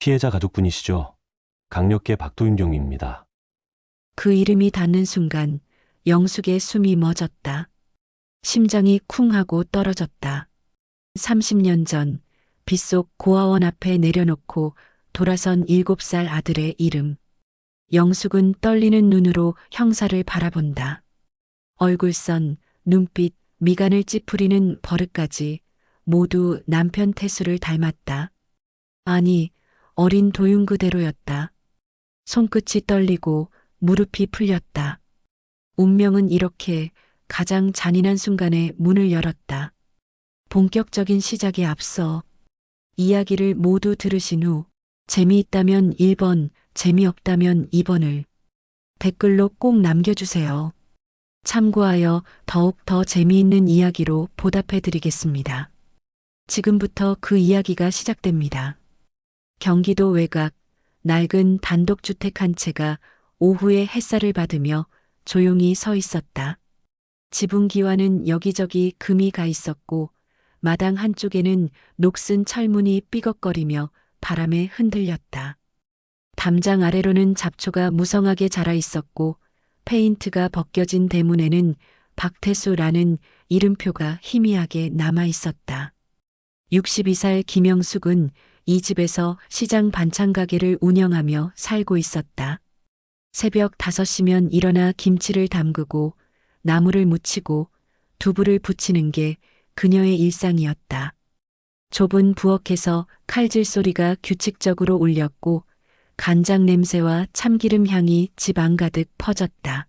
피해자 가족분이시죠? 강력계 박도윤 경위입니다. 그 이름이 닿는 순간 영숙의 숨이 멎었다. 심장이 쿵 하고 떨어졌다. 30년 전 빗속 고아원 앞에 내려놓고 돌아선 7살 아들의 이름. 영숙은 떨리는 눈으로 형사를 바라본다. 얼굴선, 눈빛, 미간을 찌푸리는 버릇까지 모두 남편 태수를 닮았다. 아니, 어린 도윤 그대로였다. 손끝이 떨리고 무릎이 풀렸다. 운명은 이렇게 가장 잔인한 순간에 문을 열었다. 본격적인 시작에 앞서 이야기를 모두 들으신 후 재미있다면 1번, 재미없다면 2번을 댓글로 꼭 남겨주세요. 참고하여 더욱 더 재미있는 이야기로 보답해 드리겠습니다. 지금부터 그 이야기가 시작됩니다. 경기도 외곽, 낡은 단독주택 한 채가 오후에 햇살을 받으며 조용히 서 있었다. 지붕 기와는 여기저기 금이 가 있었고 마당 한쪽에는 녹슨 철문이 삐걱거리며 바람에 흔들렸다. 담장 아래로는 잡초가 무성하게 자라 있었고 페인트가 벗겨진 대문에는 박태수라는 이름표가 희미하게 남아 있었다. 62살 김영숙은 이 집에서 시장 반찬 가게를 운영하며 살고 있었다. 새벽 5시면 일어나 김치를 담그고 나물을 무치고 두부를 부치는 게 그녀의 일상이었다. 좁은 부엌에서 칼질 소리가 규칙적으로 울렸고 간장 냄새와 참기름 향이 집 안가득 퍼졌다.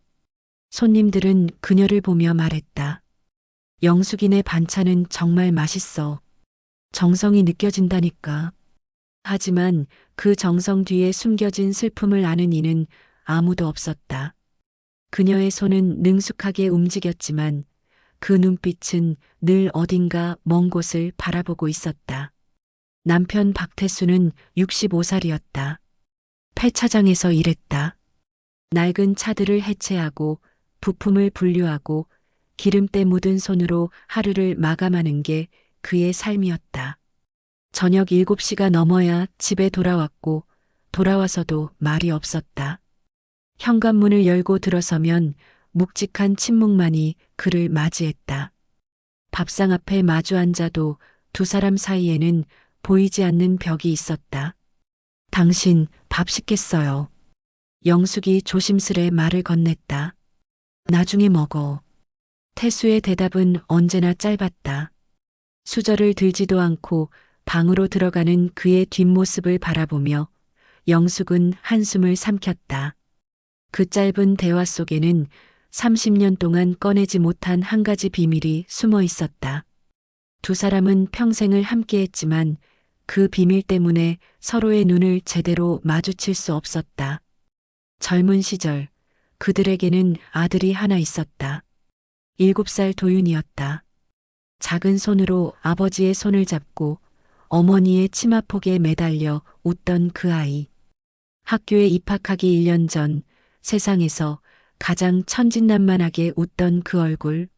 손님들은 그녀를 보며 말했다. 영숙이네 반찬은 정말 맛있어. 정성이 느껴진다니까. 하지만 그 정성 뒤에 숨겨진 슬픔을 아는 이는 아무도 없었다. 그녀의 손은 능숙하게 움직였지만 그 눈빛은 늘 어딘가 먼 곳을 바라보고 있었다. 남편 박태수는 65살이었다. 폐차장에서 일했다. 낡은 차들을 해체하고 부품을 분류하고 기름때 묻은 손으로 하루를 마감하는 게 그의 삶이었다. 저녁 7시가 넘어야 집에 돌아왔고 돌아와서도 말이 없었다. 현관문을 열고 들어서면 묵직한 침묵만이 그를 맞이했다. 밥상 앞에 마주 앉아도 두 사람 사이에는 보이지 않는 벽이 있었다. 당신 밥 시켰어요. 영숙이 조심스레 말을 건넸다. 나중에 먹어. 태수의 대답은 언제나 짧았다. 수저를 들지도 않고 방으로 들어가는 그의 뒷모습을 바라보며 영숙은 한숨을 삼켰다. 그 짧은 대화 속에는 30년 동안 꺼내지 못한 한 가지 비밀이 숨어 있었다. 두 사람은 평생을 함께했지만 그 비밀 때문에 서로의 눈을 제대로 마주칠 수 없었다. 젊은 시절 그들에게는 아들이 하나 있었다. 7살 도윤이었다. 작은 손으로 아버지의 손을 잡고 어머니의 치마폭에 매달려 웃던 그 아이. 학교에 입학하기 1년 전 세상에서 가장 천진난만하게 웃던 그 얼굴.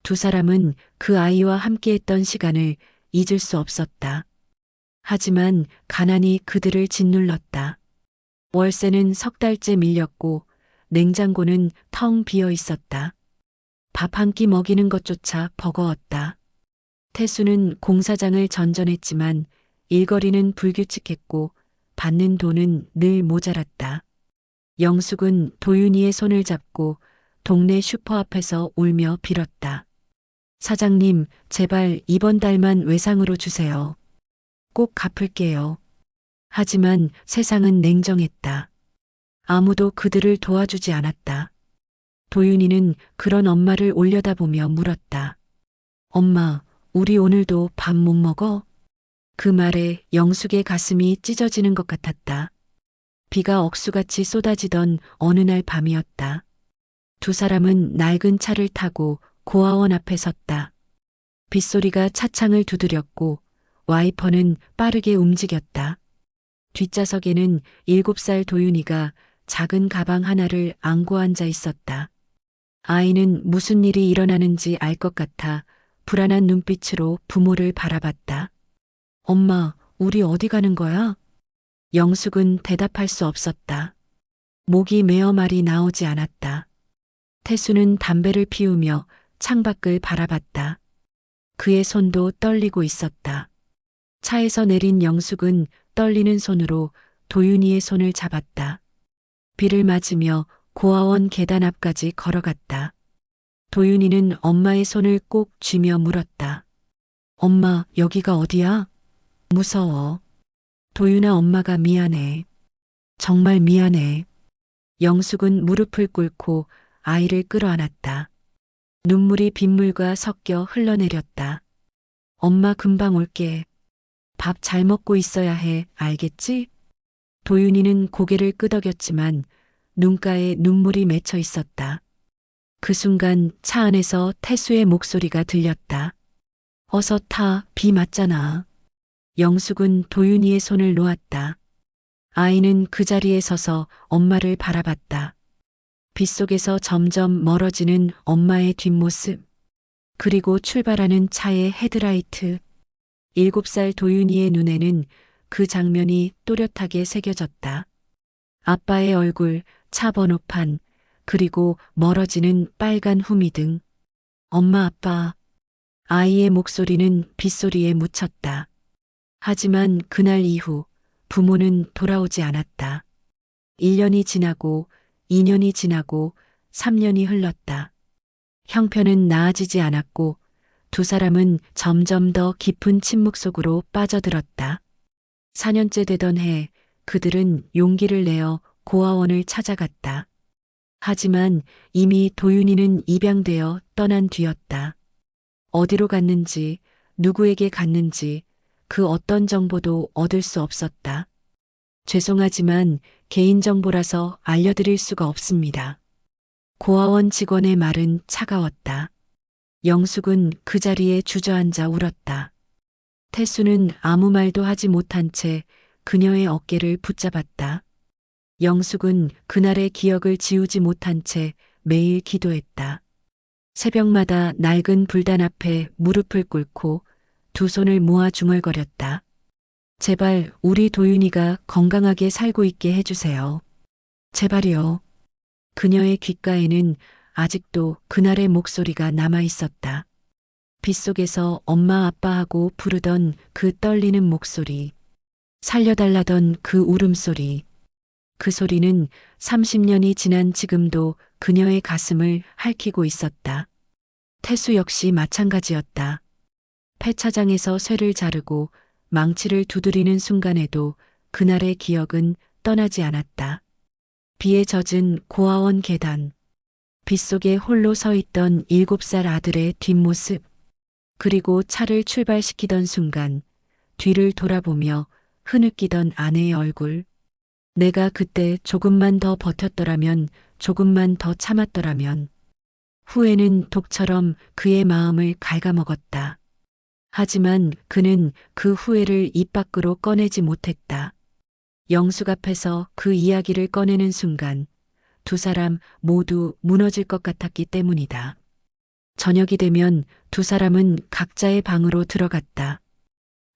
두 사람은 그 아이와 함께했던 시간을 잊을 수 없었다. 하지만 가난이 그들을 짓눌렀다. 월세는 석 달째 밀렸고 냉장고는 텅 비어 있었다. 밥 한 끼 먹이는 것조차 버거웠다. 태수는 공사장을 전전했지만 일거리는 불규칙했고 받는 돈은 늘 모자랐다. 영숙은 도윤이의 손을 잡고 동네 슈퍼 앞에서 울며 빌었다. 사장님, 제발 이번 달만 외상으로 주세요. 꼭 갚을게요. 하지만 세상은 냉정했다. 아무도 그들을 도와주지 않았다. 도윤이는 그런 엄마를 올려다보며 물었다. 엄마, 우리 오늘도 밥 못 먹어? 그 말에 영숙의 가슴이 찢어지는 것 같았다. 비가 억수같이 쏟아지던 어느 날 밤이었다. 두 사람은 낡은 차를 타고 고아원 앞에 섰다. 빗소리가 차창을 두드렸고 와이퍼는 빠르게 움직였다. 뒷좌석에는 7살 도윤이가 작은 가방 하나를 안고 앉아 있었다. 아이는 무슨 일이 일어나는지 알 것 같아 불안한 눈빛으로 부모를 바라봤다. 엄마, 우리 어디 가는 거야? 영숙은 대답할 수 없었다. 목이 메어 말이 나오지 않았다. 태수는 담배를 피우며 창밖을 바라봤다. 그의 손도 떨리고 있었다. 차에서 내린 영숙은 떨리는 손으로 도윤이의 손을 잡았다. 비를 맞으며 고아원 계단 앞까지 걸어갔다. 도윤이는 엄마의 손을 꼭 쥐며 물었다. 엄마, 여기가 어디야? 무서워. 도윤아, 엄마가 미안해. 정말 미안해. 영숙은 무릎을 꿇고 아이를 끌어안았다. 눈물이 빗물과 섞여 흘러내렸다. 엄마 금방 올게. 밥 잘 먹고 있어야 해, 알겠지? 도윤이는 고개를 끄덕였지만 눈가에 눈물이 맺혀 있었다. 그 순간 차 안에서 태수의 목소리가 들렸다. 어서 타, 비 맞잖아. 영숙은 도윤이의 손을 놓았다. 아이는 그 자리에 서서 엄마를 바라봤다. 빗속에서 점점 멀어지는 엄마의 뒷모습, 그리고 출발하는 차의 헤드라이트. 7살 도윤이의 눈에는 그 장면이 또렷하게 새겨졌다. 아빠의 얼굴, 차 번호판, 그리고 멀어지는 빨간 후미등. 엄마, 아빠. 아이의 목소리는 빗소리에 묻혔다. 하지만 그날 이후 부모는 돌아오지 않았다. 1년이 지나고 2년이 지나고 3년이 흘렀다. 형편은 나아지지 않았고 두 사람은 점점 더 깊은 침묵 속으로 빠져들었다. 4년째 되던 해 그들은 용기를 내어 고아원을 찾아갔다. 하지만 이미 도윤이는 입양되어 떠난 뒤였다. 어디로 갔는지, 누구에게 갔는지 그 어떤 정보도 얻을 수 없었다. 죄송하지만 개인정보라서 알려드릴 수가 없습니다. 고아원 직원의 말은 차가웠다. 영숙은 그 자리에 주저앉아 울었다. 태수는 아무 말도 하지 못한 채 그녀의 어깨를 붙잡았다. 영숙은 그날의 기억을 지우지 못한 채 매일 기도했다. 새벽마다 낡은 불단 앞에 무릎을 꿇고 두 손을 모아 중얼거렸다. 제발 우리 도윤이가 건강하게 살고 있게 해주세요. 제발이요. 그녀의 귓가에는 아직도 그날의 목소리가 남아 있었다. 빗속에서 엄마 아빠하고 부르던 그 떨리는 목소리, 살려달라던 그 울음소리. 그 소리는 30년이 지난 지금도 그녀의 가슴을 핥히고 있었다. 태수 역시 마찬가지였다. 폐차장에서 쇠를 자르고 망치를 두드리는 순간에도 그날의 기억은 떠나지 않았다. 비에 젖은 고아원 계단, 빗속에 홀로 서 있던 7살 아들의 뒷모습, 그리고 차를 출발시키던 순간 뒤를 돌아보며 흐느끼던 아내의 얼굴. 내가 그때 조금만 더 버텼더라면, 조금만 더 참았더라면. 후회는 독처럼 그의 마음을 갉아먹었다. 하지만 그는 그 후회를 입 밖으로 꺼내지 못했다. 영숙 앞에서 그 이야기를 꺼내는 순간 두 사람 모두 무너질 것 같았기 때문이다. 저녁이 되면 두 사람은 각자의 방으로 들어갔다.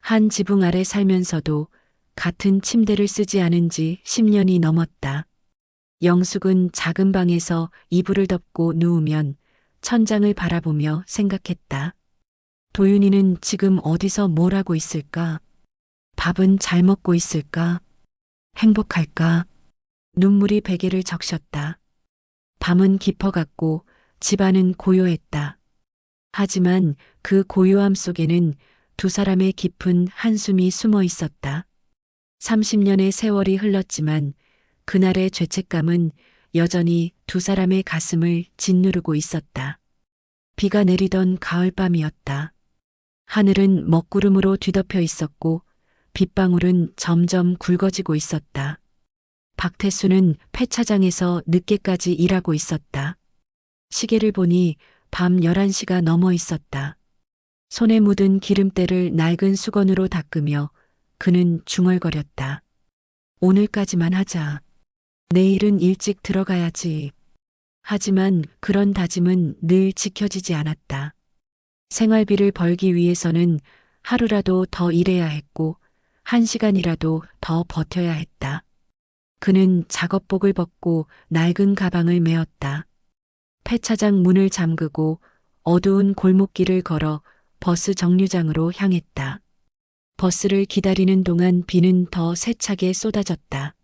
한 지붕 아래 살면서도 같은 침대를 쓰지 않은 지 10년이 넘었다. 영숙은 작은 방에서 이불을 덮고 누우면 천장을 바라보며 생각했다. 도윤이는 지금 어디서 뭘 하고 있을까? 밥은 잘 먹고 있을까? 행복할까? 눈물이 베개를 적셨다. 밤은 깊어갔고 집안은 고요했다. 하지만 그 고요함 속에는 두 사람의 깊은 한숨이 숨어 있었다. 30년의 세월이 흘렀지만 그날의 죄책감은 여전히 두 사람의 가슴을 짓누르고 있었다. 비가 내리던 가을밤이었다. 하늘은 먹구름으로 뒤덮여 있었고 빗방울은 점점 굵어지고 있었다. 박태수는 폐차장에서 늦게까지 일하고 있었다. 시계를 보니 밤 11시가 넘어 있었다. 손에 묻은 기름때를 낡은 수건으로 닦으며 그는 중얼거렸다. 오늘까지만 하자. 내일은 일찍 들어가야지. 하지만 그런 다짐은 늘 지켜지지 않았다. 생활비를 벌기 위해서는 하루라도 더 일해야 했고 1시간이라도 더 버텨야 했다. 그는 작업복을 벗고 낡은 가방을 메었다. 폐차장 문을 잠그고 어두운 골목길을 걸어 버스 정류장으로 향했다. 버스를 기다리는 동안 비는 더 세차게 쏟아졌다.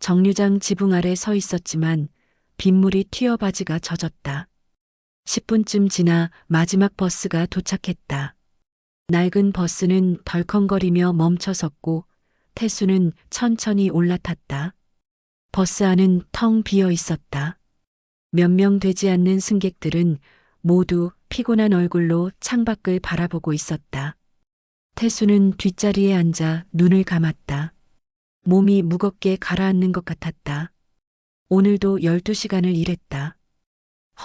정류장 지붕 아래 서 있었지만 빗물이 튀어 바지가 젖었다. 10분쯤 지나 마지막 버스가 도착했다. 낡은 버스는 덜컹거리며 멈춰섰고 태수는 천천히 올라탔다. 버스 안은 텅 비어 있었다. 몇 명 되지 않는 승객들은 모두 피곤한 얼굴로 창밖을 바라보고 있었다. 태수는 뒷자리에 앉아 눈을 감았다. 몸이 무겁게 가라앉는 것 같았다. 오늘도 12시간을 일했다.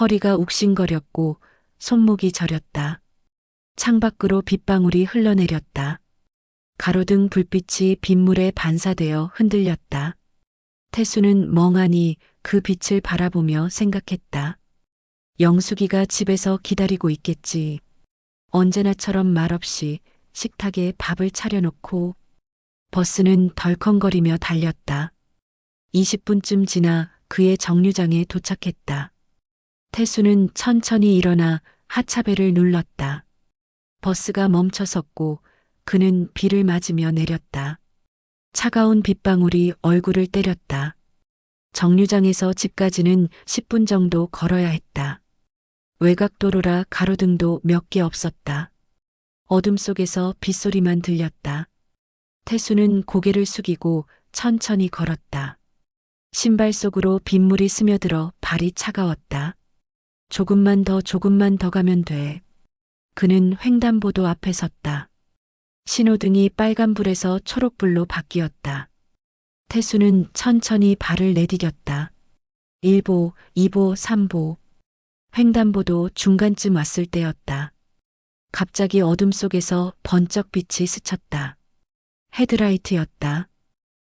허리가 욱신거렸고 손목이 저렸다. 창밖으로 빗방울이 흘러내렸다. 가로등 불빛이 빗물에 반사되어 흔들렸다. 태수는 멍하니 그 빛을 바라보며 생각했다. 영숙이가 집에서 기다리고 있겠지. 언제나처럼 말없이 식탁에 밥을 차려놓고 버스는 덜컹거리며 달렸다. 20분쯤 지나 그의 정류장에 도착했다. 태수는 천천히 일어나 하차벨을 눌렀다. 버스가 멈춰섰고 그는 비를 맞으며 내렸다. 차가운 빗방울이 얼굴을 때렸다. 정류장에서 집까지는 10분 정도 걸어야 했다. 외곽도로라 가로등도 몇 개 없었다. 어둠 속에서 빗소리만 들렸다. 태수는 고개를 숙이고 천천히 걸었다. 신발 속으로 빗물이 스며들어 발이 차가웠다. 조금만 더 가면 돼. 그는 횡단보도 앞에 섰다. 신호등이 빨간불에서 초록불로 바뀌었다. 태수는 천천히 발을 내디뎠다. 1보, 2보, 3보. 횡단보도 중간쯤 왔을 때였다. 갑자기 어둠 속에서 번쩍 빛이 스쳤다. 헤드라이트였다.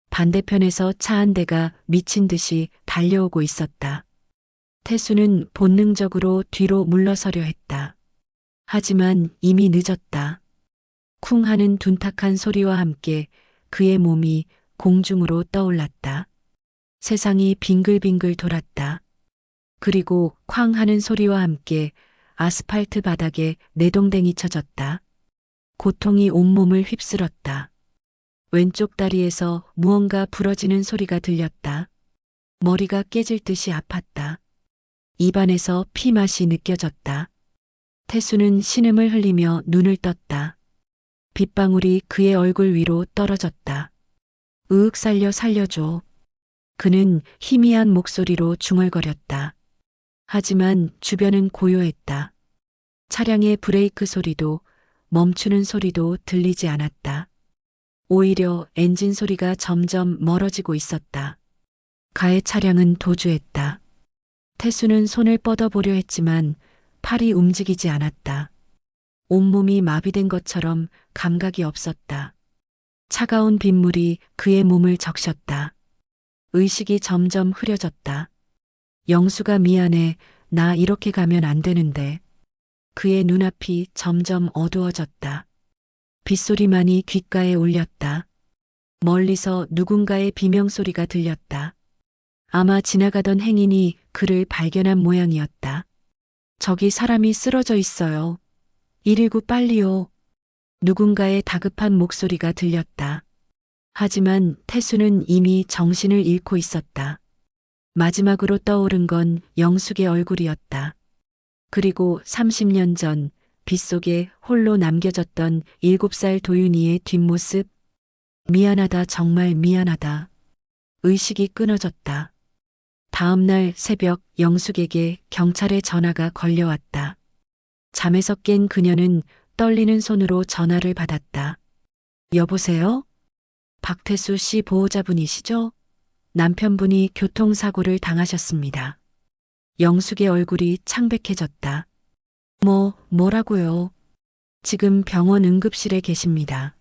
반대편에서 차 한 대가 미친 듯이 달려오고 있었다. 태수는 본능적으로 뒤로 물러서려 했다. 하지만 이미 늦었다. 쿵 하는 둔탁한 소리와 함께 그의 몸이 공중으로 떠올랐다. 세상이 빙글빙글 돌았다. 그리고 쾅 하는 소리와 함께 아스팔트 바닥에 내동댕이 쳐졌다. 고통이 온몸을 휩쓸었다. 왼쪽 다리에서 무언가 부러지는 소리가 들렸다. 머리가 깨질 듯이 아팠다. 입안에서 피맛이 느껴졌다. 태수는 신음을 흘리며 눈을 떴다. 빗방울이 그의 얼굴 위로 떨어졌다. 으윽 살려줘. 그는 희미한 목소리로 중얼거렸다. 하지만 주변은 고요했다. 차량의 브레이크 소리도 멈추는 소리도 들리지 않았다. 오히려 엔진 소리가 점점 멀어지고 있었다. 가해 차량은 도주했다. 태수는 손을 뻗어보려 했지만 팔이 움직이지 않았다. 온몸이 마비된 것처럼 감각이 없었다. 차가운 빗물이 그의 몸을 적셨다. 의식이 점점 흐려졌다. 영수가 미안해. 나 이렇게 가면 안 되는데. 그의 눈앞이 점점 어두워졌다. 빗소리만이 귓가에 울렸다. 멀리서 누군가의 비명소리가 들렸다. 아마 지나가던 행인이 그를 발견한 모양이었다. 저기 사람이 쓰러져 있어요. 119 빨리요. 누군가의 다급한 목소리가 들렸다. 하지만 태수는 이미 정신을 잃고 있었다. 마지막으로 떠오른 건 영숙의 얼굴이었다. 그리고 30년 전 빗속에 홀로 남겨졌던 7살 도윤이의 뒷모습. 미안하다, 정말 미안하다. 의식이 끊어졌다. 다음 날 새벽 영숙에게 경찰의 전화가 걸려왔다. 잠에서 깬 그녀는 떨리는 손으로 전화를 받았다. 여보세요? 박태수 씨 보호자분이시죠? 남편분이 교통사고를 당하셨습니다. 영숙의 얼굴이 창백해졌다. 뭐라고요? 지금 병원 응급실에 계십니다.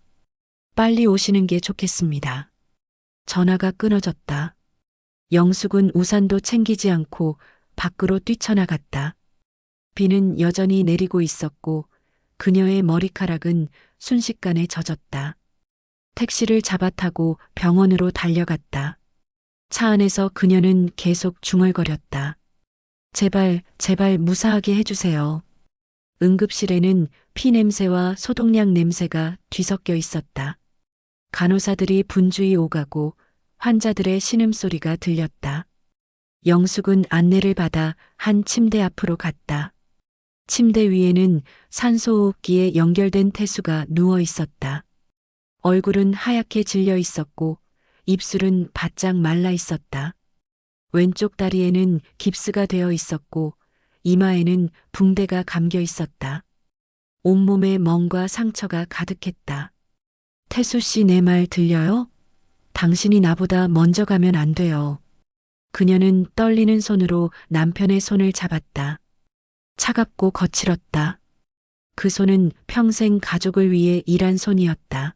빨리 오시는 게 좋겠습니다. 전화가 끊어졌다. 영숙은 우산도 챙기지 않고 밖으로 뛰쳐나갔다. 비는 여전히 내리고 있었고 그녀의 머리카락은 순식간에 젖었다. 택시를 잡아타고 병원으로 달려갔다. 차 안에서 그녀는 계속 중얼거렸다. 제발, 제발 무사하게 해주세요. 응급실에는 피 냄새와 소독약 냄새가 뒤섞여 있었다. 간호사들이 분주히 오가고 환자들의 신음소리가 들렸다. 영숙은 안내를 받아 한 침대 앞으로 갔다. 침대 위에는 산소호흡기에 연결된 태수가 누워 있었다. 얼굴은 하얗게 질려 있었고 입술은 바짝 말라 있었다. 왼쪽 다리에는 깁스가 되어 있었고 이마에는 붕대가 감겨 있었다. 온몸에 멍과 상처가 가득했다. 태수 씨 내 말 들려요? 당신이 나보다 먼저 가면 안 돼요. 그녀는 떨리는 손으로 남편의 손을 잡았다. 차갑고 거칠었다. 그 손은 평생 가족을 위해 일한 손이었다.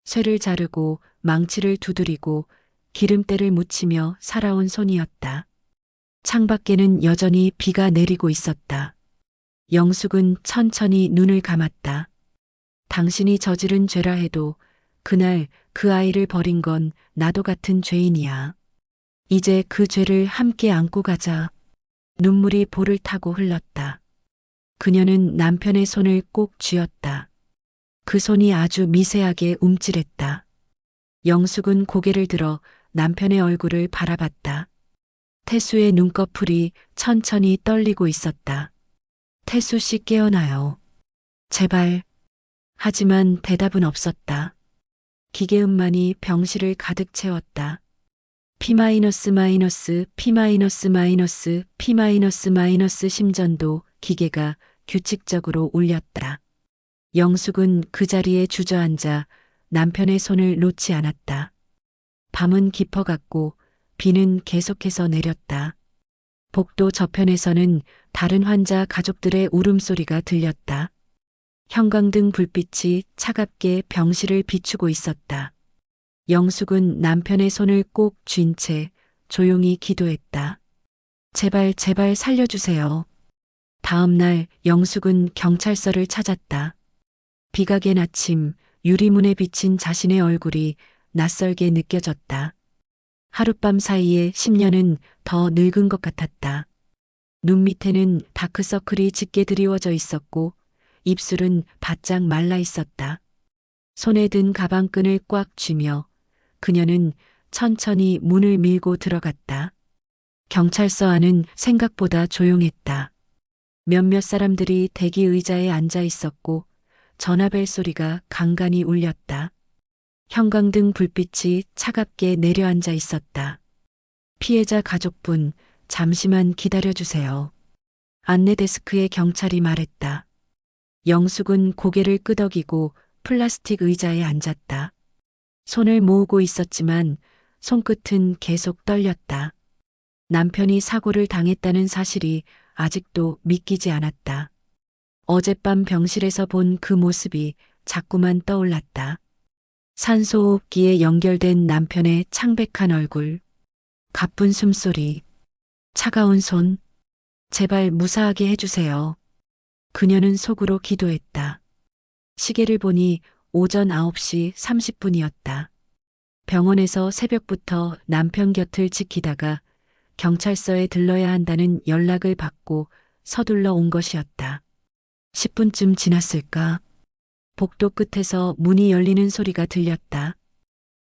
쇠를 자르고 망치를 두드리고 기름때를 묻히며 살아온 손이었다. 창밖에는 여전히 비가 내리고 있었다. 영숙은 천천히 눈을 감았다. 당신이 저지른 죄라 해도 그날 그 아이를 버린 건 나도 같은 죄인이야. 이제 그 죄를 함께 안고 가자. 눈물이 볼을 타고 흘렀다. 그녀는 남편의 손을 꼭 쥐었다. 그 손이 아주 미세하게 움찔했다. 영숙은 고개를 들어 남편의 얼굴을 바라봤다. 태수의 눈꺼풀이 천천히 떨리고 있었다. 태수 씨 깨어나요. 제발. 하지만 대답은 없었다. 기계음만이 병실을 가득 채웠다. P-, P-, P-, 심전도 기계가 규칙적으로 울렸다. 영숙은 그 자리에 주저앉아 남편의 손을 놓지 않았다. 밤은 깊어갔고 비는 계속해서 내렸다. 복도 저편에서는 다른 환자 가족들의 울음소리가 들렸다. 형광등 불빛이 차갑게 병실을 비추고 있었다. 영숙은 남편의 손을 꼭 쥔 채 조용히 기도했다. 제발, 제발 살려주세요. 다음 날 영숙은 경찰서를 찾았다. 비가 갠 아침 유리문에 비친 자신의 얼굴이 낯설게 느껴졌다. 하룻밤 사이에 10년은 더 늙은 것 같았다. 눈 밑에는 다크서클이 짙게 드리워져 있었고 입술은 바짝 말라 있었다. 손에 든 가방끈을 꽉 쥐며 그녀는 천천히 문을 밀고 들어갔다. 경찰서 안은 생각보다 조용했다. 몇몇 사람들이 대기 의자에 앉아 있었고 전화벨 소리가 간간히 울렸다. 형광등 불빛이 차갑게 내려앉아 있었다. 피해자 가족분, 잠시만 기다려주세요. 안내 데스크에 경찰이 말했다. 영숙은 고개를 끄덕이고 플라스틱 의자에 앉았다. 손을 모으고 있었지만 손끝은 계속 떨렸다. 남편이 사고를 당했다는 사실이 아직도 믿기지 않았다. 어젯밤 병실에서 본 그 모습이 자꾸만 떠올랐다. 산소호흡기에 연결된 남편의 창백한 얼굴, 가쁜 숨소리, 차가운 손, 제발 무사하게 해주세요. 그녀는 속으로 기도했다. 시계를 보니 오전 9시 30분이었다. 병원에서 새벽부터 남편 곁을 지키다가 경찰서에 들러야 한다는 연락을 받고 서둘러 온 것이었다. 10분쯤 지났을까? 복도 끝에서 문이 열리는 소리가 들렸다.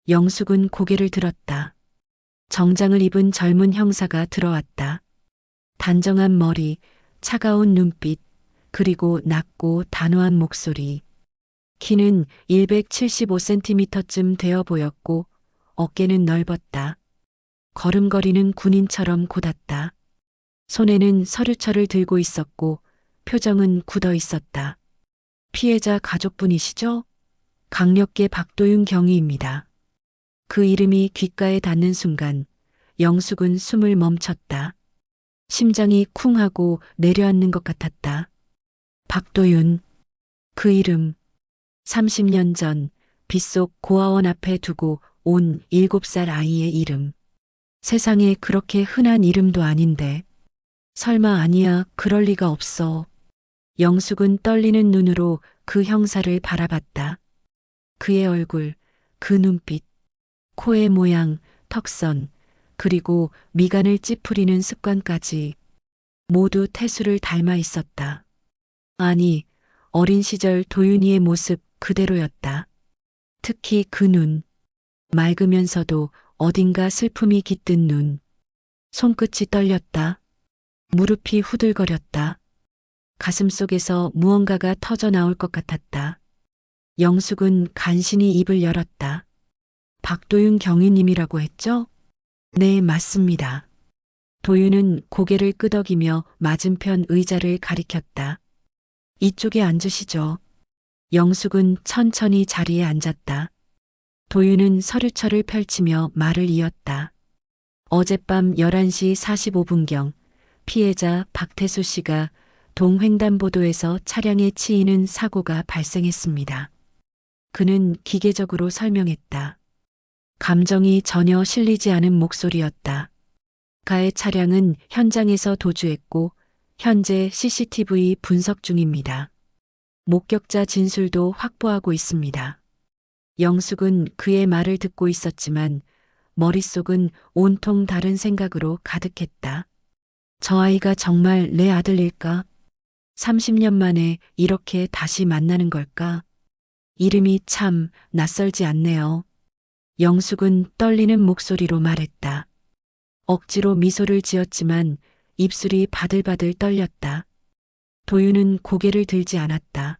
영숙은 고개를 들었다. 정장을 입은 젊은 형사가 들어왔다. 단정한 머리, 차가운 눈빛, 그리고 낮고 단호한 목소리. 키는 175cm쯤 되어 보였고 어깨는 넓었다. 걸음걸이는 군인처럼 곧았다. 손에는 서류철을 들고 있었고 표정은 굳어 있었다. 피해자 가족분이시죠? 강력계 박도윤 경위입니다. 그 이름이 귓가에 닿는 순간 영숙은 숨을 멈췄다. 심장이 쿵 하고 내려앉는 것 같았다. 박도윤. 그 이름. 30년 전 빗속 고아원 앞에 두고 온 7살 아이의 이름. 세상에 그렇게 흔한 이름도 아닌데. 설마 아니야, 그럴 리가 없어. 영숙은 떨리는 눈으로 그 형사를 바라봤다. 그의 얼굴, 그 눈빛, 코의 모양, 턱선, 그리고 미간을 찌푸리는 습관까지 모두 태수를 닮아 있었다. 아니, 어린 시절 도윤이의 모습 그대로였다. 특히 그 눈, 맑으면서도 어딘가 슬픔이 깃든 눈. 손끝이 떨렸다. 무릎이 후들거렸다. 가슴속에서 무언가가 터져 나올 것 같았다. 영숙은 간신히 입을 열었다. 박도윤 경위님이라고 했죠? 네, 맞습니다. 도윤은 고개를 끄덕이며 맞은편 의자를 가리켰다. 이쪽에 앉으시죠. 영숙은 천천히 자리에 앉았다. 도윤은 서류철을 펼치며 말을 이었다. 어젯밤 11시 45분경 피해자 박태수 씨가 동횡단보도에서 차량에 치이는 사고가 발생했습니다. 그는 기계적으로 설명했다. 감정이 전혀 실리지 않은 목소리였다. 가의 차량은 현장에서 도주했고 현재 CCTV 분석 중입니다. 목격자 진술도 확보하고 있습니다. 영숙은 그의 말을 듣고 있었지만 머릿속은 온통 다른 생각으로 가득했다. 저 아이가 정말 내 아들일까? 30년 만에 이렇게 다시 만나는 걸까? 이름이 참 낯설지 않네요. 영숙은 떨리는 목소리로 말했다. 억지로 미소를 지었지만 입술이 바들바들 떨렸다. 도윤은 고개를 들지 않았다.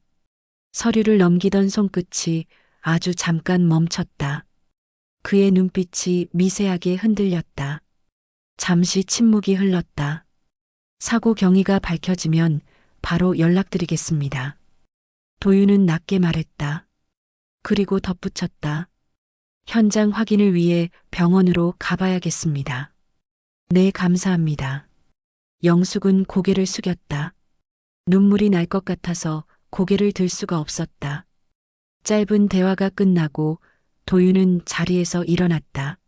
서류를 넘기던 손끝이 아주 잠깐 멈췄다. 그의 눈빛이 미세하게 흔들렸다. 잠시 침묵이 흘렀다. 사고 경위가 밝혀지면 바로 연락드리겠습니다. 도윤은 낮게 말했다. 그리고 덧붙였다. 현장 확인을 위해 병원으로 가봐야겠습니다. 네, 감사합니다. 영숙은 고개를 숙였다. 눈물이 날 것 같아서 고개를 들 수가 없었다. 짧은 대화가 끝나고 도윤은 자리에서 일어났다.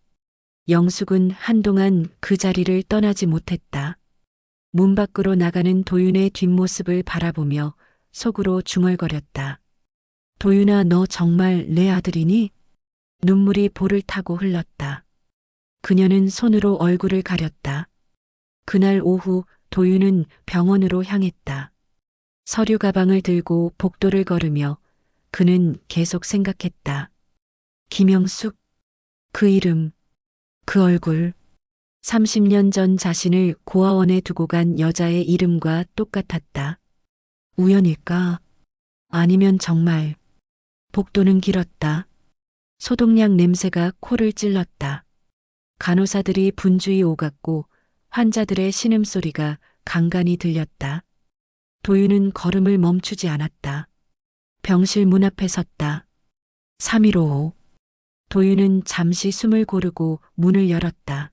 영숙은 한동안 그 자리를 떠나지 못했다. 문 밖으로 나가는 도윤의 뒷모습을 바라보며 속으로 중얼거렸다. 도윤아, 너 정말 내 아들이니? 눈물이 볼을 타고 흘렀다. 그녀는 손으로 얼굴을 가렸다. 그날 오후 도윤은 병원으로 향했다. 서류 가방을 들고 복도를 걸으며 그는 계속 생각했다. 김영숙, 그 이름, 그 얼굴, 30년 전 자신을 고아원에 두고 간 여자의 이름과 똑같았다. 우연일까? 아니면 정말. 복도는 길었다. 소독약 냄새가 코를 찔렀다. 간호사들이 분주히 오갔고 환자들의 신음소리가 간간히 들렸다. 도윤은 걸음을 멈추지 않았다. 병실 문 앞에 섰다. 3155. 도윤은 잠시 숨을 고르고 문을 열었다.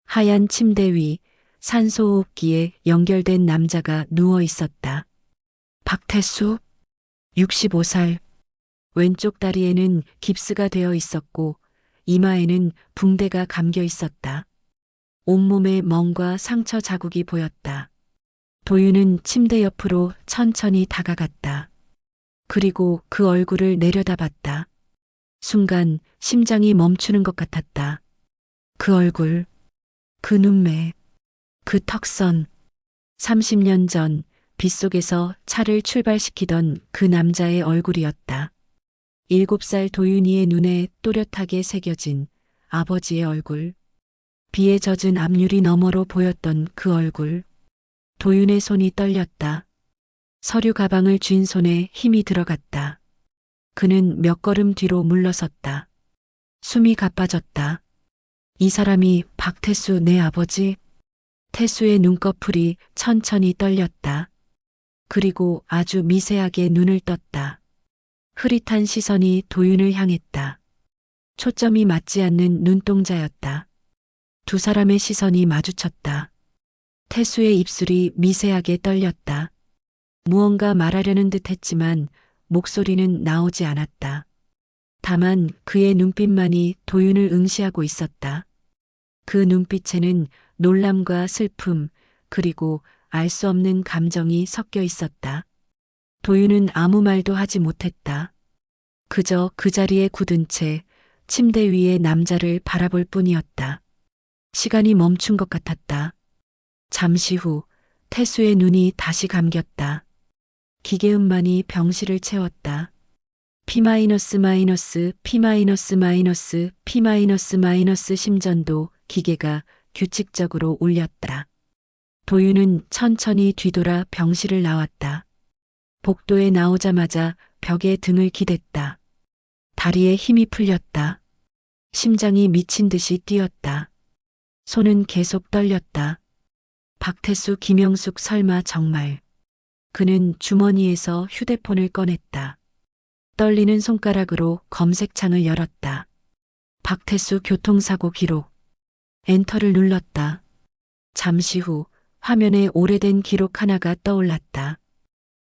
하얀 침대 위 산소호흡기에 연결된 남자가 누워 있었다. 박태수, 65살. 왼쪽 다리에는 깁스가 되어 있었고 이마에는 붕대가 감겨 있었다. 온몸에 멍과 상처 자국이 보였다. 도윤은 침대 옆으로 천천히 다가갔다. 그리고 그 얼굴을 내려다봤다. 순간 심장이 멈추는 것 같았다. 그 얼굴, 그 눈매, 그 턱선. 30년 전 빗속에서 차를 출발시키던 그 남자의 얼굴이었다. 7살 도윤이의 눈에 또렷하게 새겨진 아버지의 얼굴. 비에 젖은 앞유리 너머로 보였던 그 얼굴. 도윤의 손이 떨렸다. 서류 가방을 쥔 손에 힘이 들어갔다. 그는 몇 걸음 뒤로 물러섰다. 숨이 가빠졌다. 이 사람이 박태수 내 아버지? 태수의 눈꺼풀이 천천히 떨렸다. 그리고 아주 미세하게 눈을 떴다. 흐릿한 시선이 도윤을 향했다. 초점이 맞지 않는 눈동자였다. 두 사람의 시선이 마주쳤다. 태수의 입술이 미세하게 떨렸다. 무언가 말하려는 듯 했지만 목소리는 나오지 않았다. 다만 그의 눈빛만이 도윤을 응시하고 있었다. 그 눈빛에는 놀람과 슬픔, 그리고 알 수 없는 감정이 섞여 있었다. 도윤은 아무 말도 하지 못했다. 그저 그 자리에 굳은 채 침대 위에 남자를 바라볼 뿐이었다. 시간이 멈춘 것 같았다. 잠시 후 태수의 눈이 다시 감겼다. 기계음만이 병실을 채웠다. P 마이너스 마이너스 P 마이너스 마이너스 P 마이너스 마이너스 심전도 기계가 규칙적으로 울렸다. 도윤은 천천히 뒤돌아 병실을 나왔다. 복도에 나오자마자 벽에 등을 기댔다. 다리에 힘이 풀렸다. 심장이 미친 듯이 뛰었다. 손은 계속 떨렸다. 박태수, 김영숙 설마 정말. 그는 주머니에서 휴대폰을 꺼냈다. 떨리는 손가락으로 검색창을 열었다. 박태수 교통사고 기록. 엔터를 눌렀다. 잠시 후 화면에 오래된 기록 하나가 떠올랐다.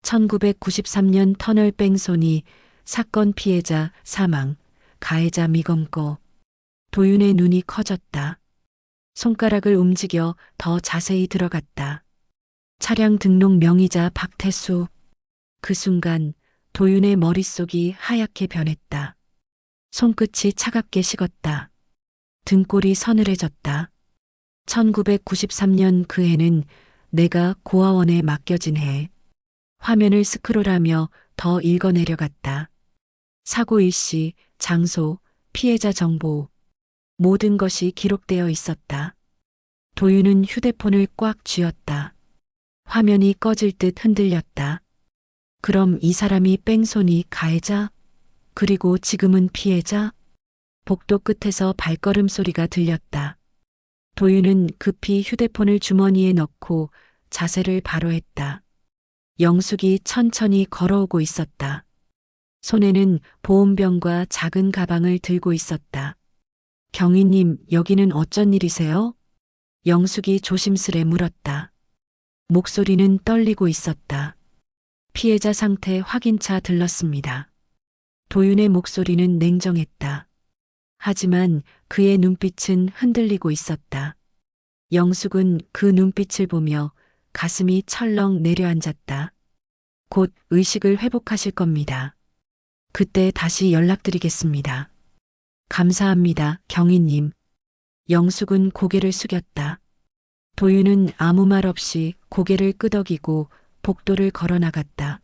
1993년 터널 뺑소니 사건 피해자 사망, 가해자 미검거. 도윤의 눈이 커졌다. 손가락을 움직여 더 자세히 들어갔다. 차량 등록 명의자 박태수. 그 순간 도윤의 머릿속이 하얗게 변했다. 손끝이 차갑게 식었다. 등골이 서늘해졌다. 1993년 그 해는 내가 고아원에 맡겨진 해. 화면을 스크롤하며 더 읽어내려갔다. 사고 일시, 장소, 피해자 정보. 모든 것이 기록되어 있었다. 도윤은 휴대폰을 꽉 쥐었다. 화면이 꺼질 듯 흔들렸다. 그럼 이 사람이 뺑소니 가해자? 그리고 지금은 피해자? 복도 끝에서 발걸음 소리가 들렸다. 도윤은 급히 휴대폰을 주머니에 넣고 자세를 바로 했다. 영숙이 천천히 걸어오고 있었다. 손에는 보온병과 작은 가방을 들고 있었다. 경위님, 여기는 어쩐 일이세요? 영숙이 조심스레 물었다. 목소리는 떨리고 있었다. 피해자 상태 확인차 들렀습니다. 도윤의 목소리는 냉정했다. 하지만 그의 눈빛은 흔들리고 있었다. 영숙은 그 눈빛을 보며 가슴이 철렁 내려앉았다. 곧 의식을 회복하실 겁니다. 그때 다시 연락드리겠습니다. 감사합니다, 경위님. 영숙은 고개를 숙였다. 도윤은 아무 말 없이 고개를 끄덕이고 복도를 걸어 나갔다.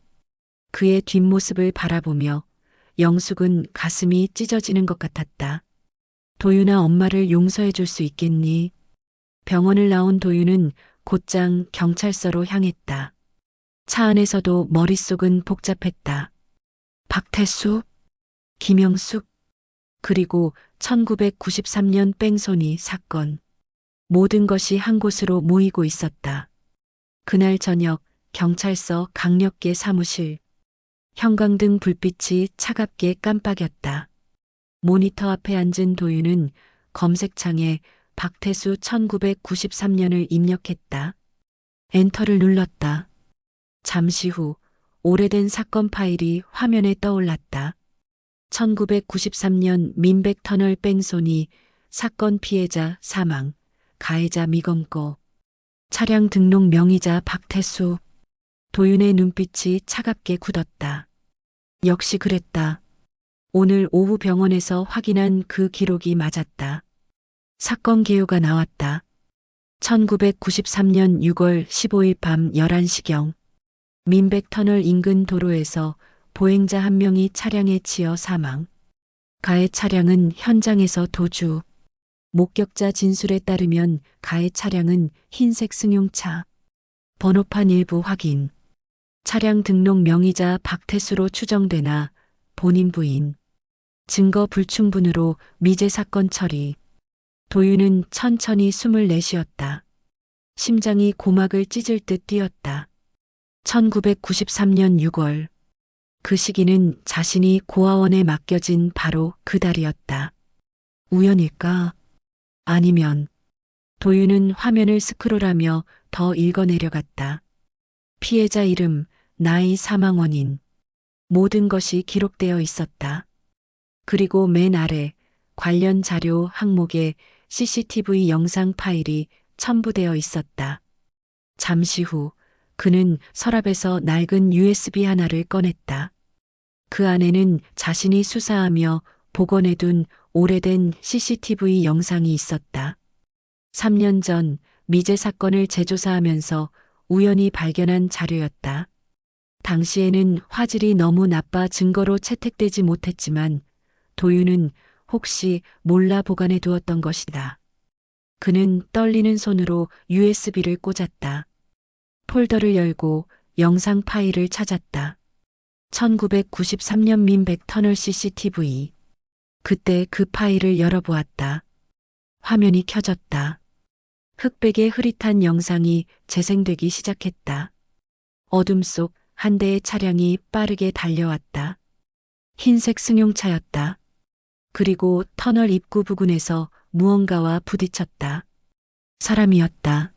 그의 뒷모습을 바라보며 영숙은 가슴이 찢어지는 것 같았다. 도윤아, 엄마를 용서해 줄 수 있겠니? 병원을 나온 도윤은 곧장 경찰서로 향했다. 차 안에서도 머릿속은 복잡했다. 박태수, 김영숙, 그리고 1993년 뺑소니 사건. 모든 것이 한 곳으로 모이고 있었다. 그날 저녁 경찰서 강력계 사무실. 형광등 불빛이 차갑게 깜빡였다. 모니터 앞에 앉은 도윤은 검색창에 박태수 1993년을 입력했다. 엔터를 눌렀다. 잠시 후 오래된 사건 파일이 화면에 떠올랐다. 1993년 민백터널 뺑소니 사건 피해자 사망, 가해자 미검거. 차량 등록 명의자 박태수. 도윤의 눈빛이 차갑게 굳었다. 역시 그랬다. 오늘 오후 병원에서 확인한 그 기록이 맞았다. 사건 개요가 나왔다. 1993년 6월 15일 밤 11시경 민백터널 인근 도로에서 보행자 한 명이 차량에 치여 사망. 가해 차량은 현장에서 도주. 목격자 진술에 따르면 가해 차량은 흰색 승용차. 번호판 일부 확인. 차량 등록 명의자 박태수로 추정되나 본인 부인. 증거 불충분으로 미제 사건 처리. 도윤은 천천히 숨을 내쉬었다. 심장이 고막을 찢을 듯 뛰었다. 1993년 6월. 그 시기는 자신이 고아원에 맡겨진 바로 그 달이었다. 우연일까? 아니면. 도윤은 화면을 스크롤하며 더 읽어내려갔다. 피해자 이름, 나이, 사망 원인. 모든 것이 기록되어 있었다. 그리고 맨 아래 관련 자료 항목에 CCTV 영상 파일이 첨부되어 있었다. 잠시 후 그는 서랍에서 낡은 USB 하나를 꺼냈다. 그 안에는 자신이 수사하며 복원해둔 오래된 CCTV 영상이 있었다. 3년 전 미제 사건을 재조사하면서 우연히 발견한 자료였다. 당시에는 화질이 너무 나빠 증거로 채택되지 못했지만 도윤은 혹시 몰라 보관해 두었던 것이다. 그는 떨리는 손으로 USB를 꽂았다. 폴더를 열고 영상 파일을 찾았다. 1993년 민백 터널 CCTV. 그때 그 파일을 열어보았다. 화면이 켜졌다. 흑백의 흐릿한 영상이 재생되기 시작했다. 어둠 속 한 대의 차량이 빠르게 달려왔다. 흰색 승용차였다. 그리고 터널 입구 부근에서 무언가와 부딪혔다. 사람이었다.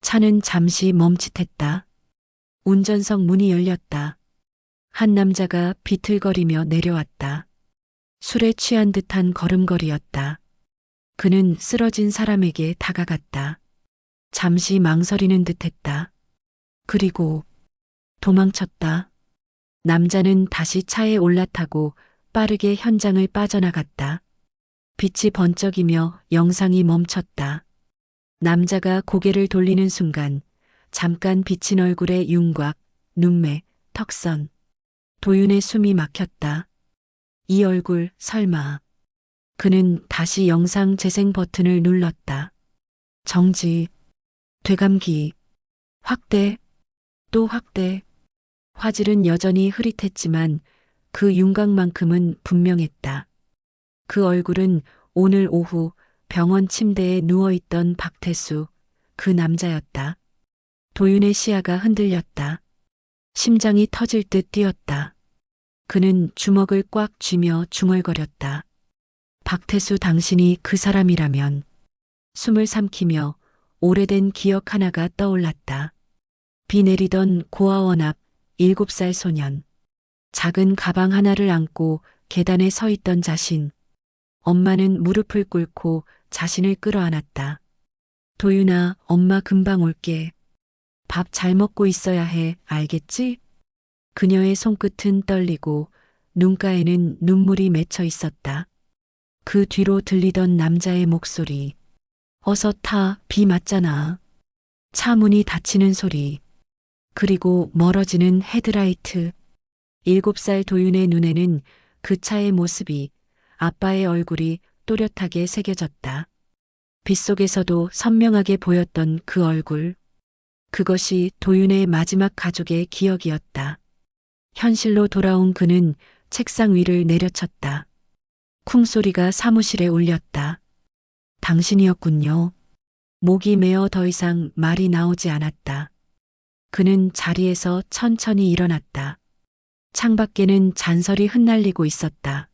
차는 잠시 멈칫했다. 운전석 문이 열렸다. 한 남자가 비틀거리며 내려왔다. 술에 취한 듯한 걸음걸이였다. 그는 쓰러진 사람에게 다가갔다. 잠시 망설이는 듯했다. 그리고 도망쳤다. 남자는 다시 차에 올라타고 빠르게 현장을 빠져나갔다. 빛이 번쩍이며 영상이 멈췄다. 남자가 고개를 돌리는 순간 잠깐 비친 얼굴의 윤곽, 눈매, 턱선. 도윤의 숨이 막혔다. 이 얼굴 설마. 그는 다시 영상 재생 버튼을 눌렀다. 정지. 되감기. 확대. 또 확대. 화질은 여전히 흐릿했지만 그 윤곽만큼은 분명했다. 그 얼굴은 오늘 오후 병원 침대에 누워있던 박태수, 그 남자였다. 도윤의 시야가 흔들렸다. 심장이 터질 듯 뛰었다. 그는 주먹을 꽉 쥐며 중얼거렸다. 박태수, 당신이 그 사람이라면. 숨을 삼키며 오래된 기억 하나가 떠올랐다. 비 내리던 고아원 앞 7살 소년. 작은 가방 하나를 안고 계단에 서 있던 자신. 엄마는 무릎을 꿇고 자신을 끌어안았다. 도윤아, 엄마 금방 올게. 밥 잘 먹고 있어야 해, 알겠지? 그녀의 손끝은 떨리고 눈가에는 눈물이 맺혀 있었다. 그 뒤로 들리던 남자의 목소리. 어서 타, 비 맞잖아. 차 문이 닫히는 소리. 그리고 멀어지는 헤드라이트. 7살 도윤의 눈에는 그 차의 모습이, 아빠의 얼굴이 또렷하게 새겨졌다. 빗속에서도 선명하게 보였던 그 얼굴. 그것이 도윤의 마지막 가족의 기억이었다. 현실로 돌아온 그는 책상 위를 내려쳤다. 쿵소리가 사무실에 울렸다. 당신이었군요. 목이 메어 더 이상 말이 나오지 않았다. 그는 자리에서 천천히 일어났다. 창밖에는 잔설이 흩날리고 있었다.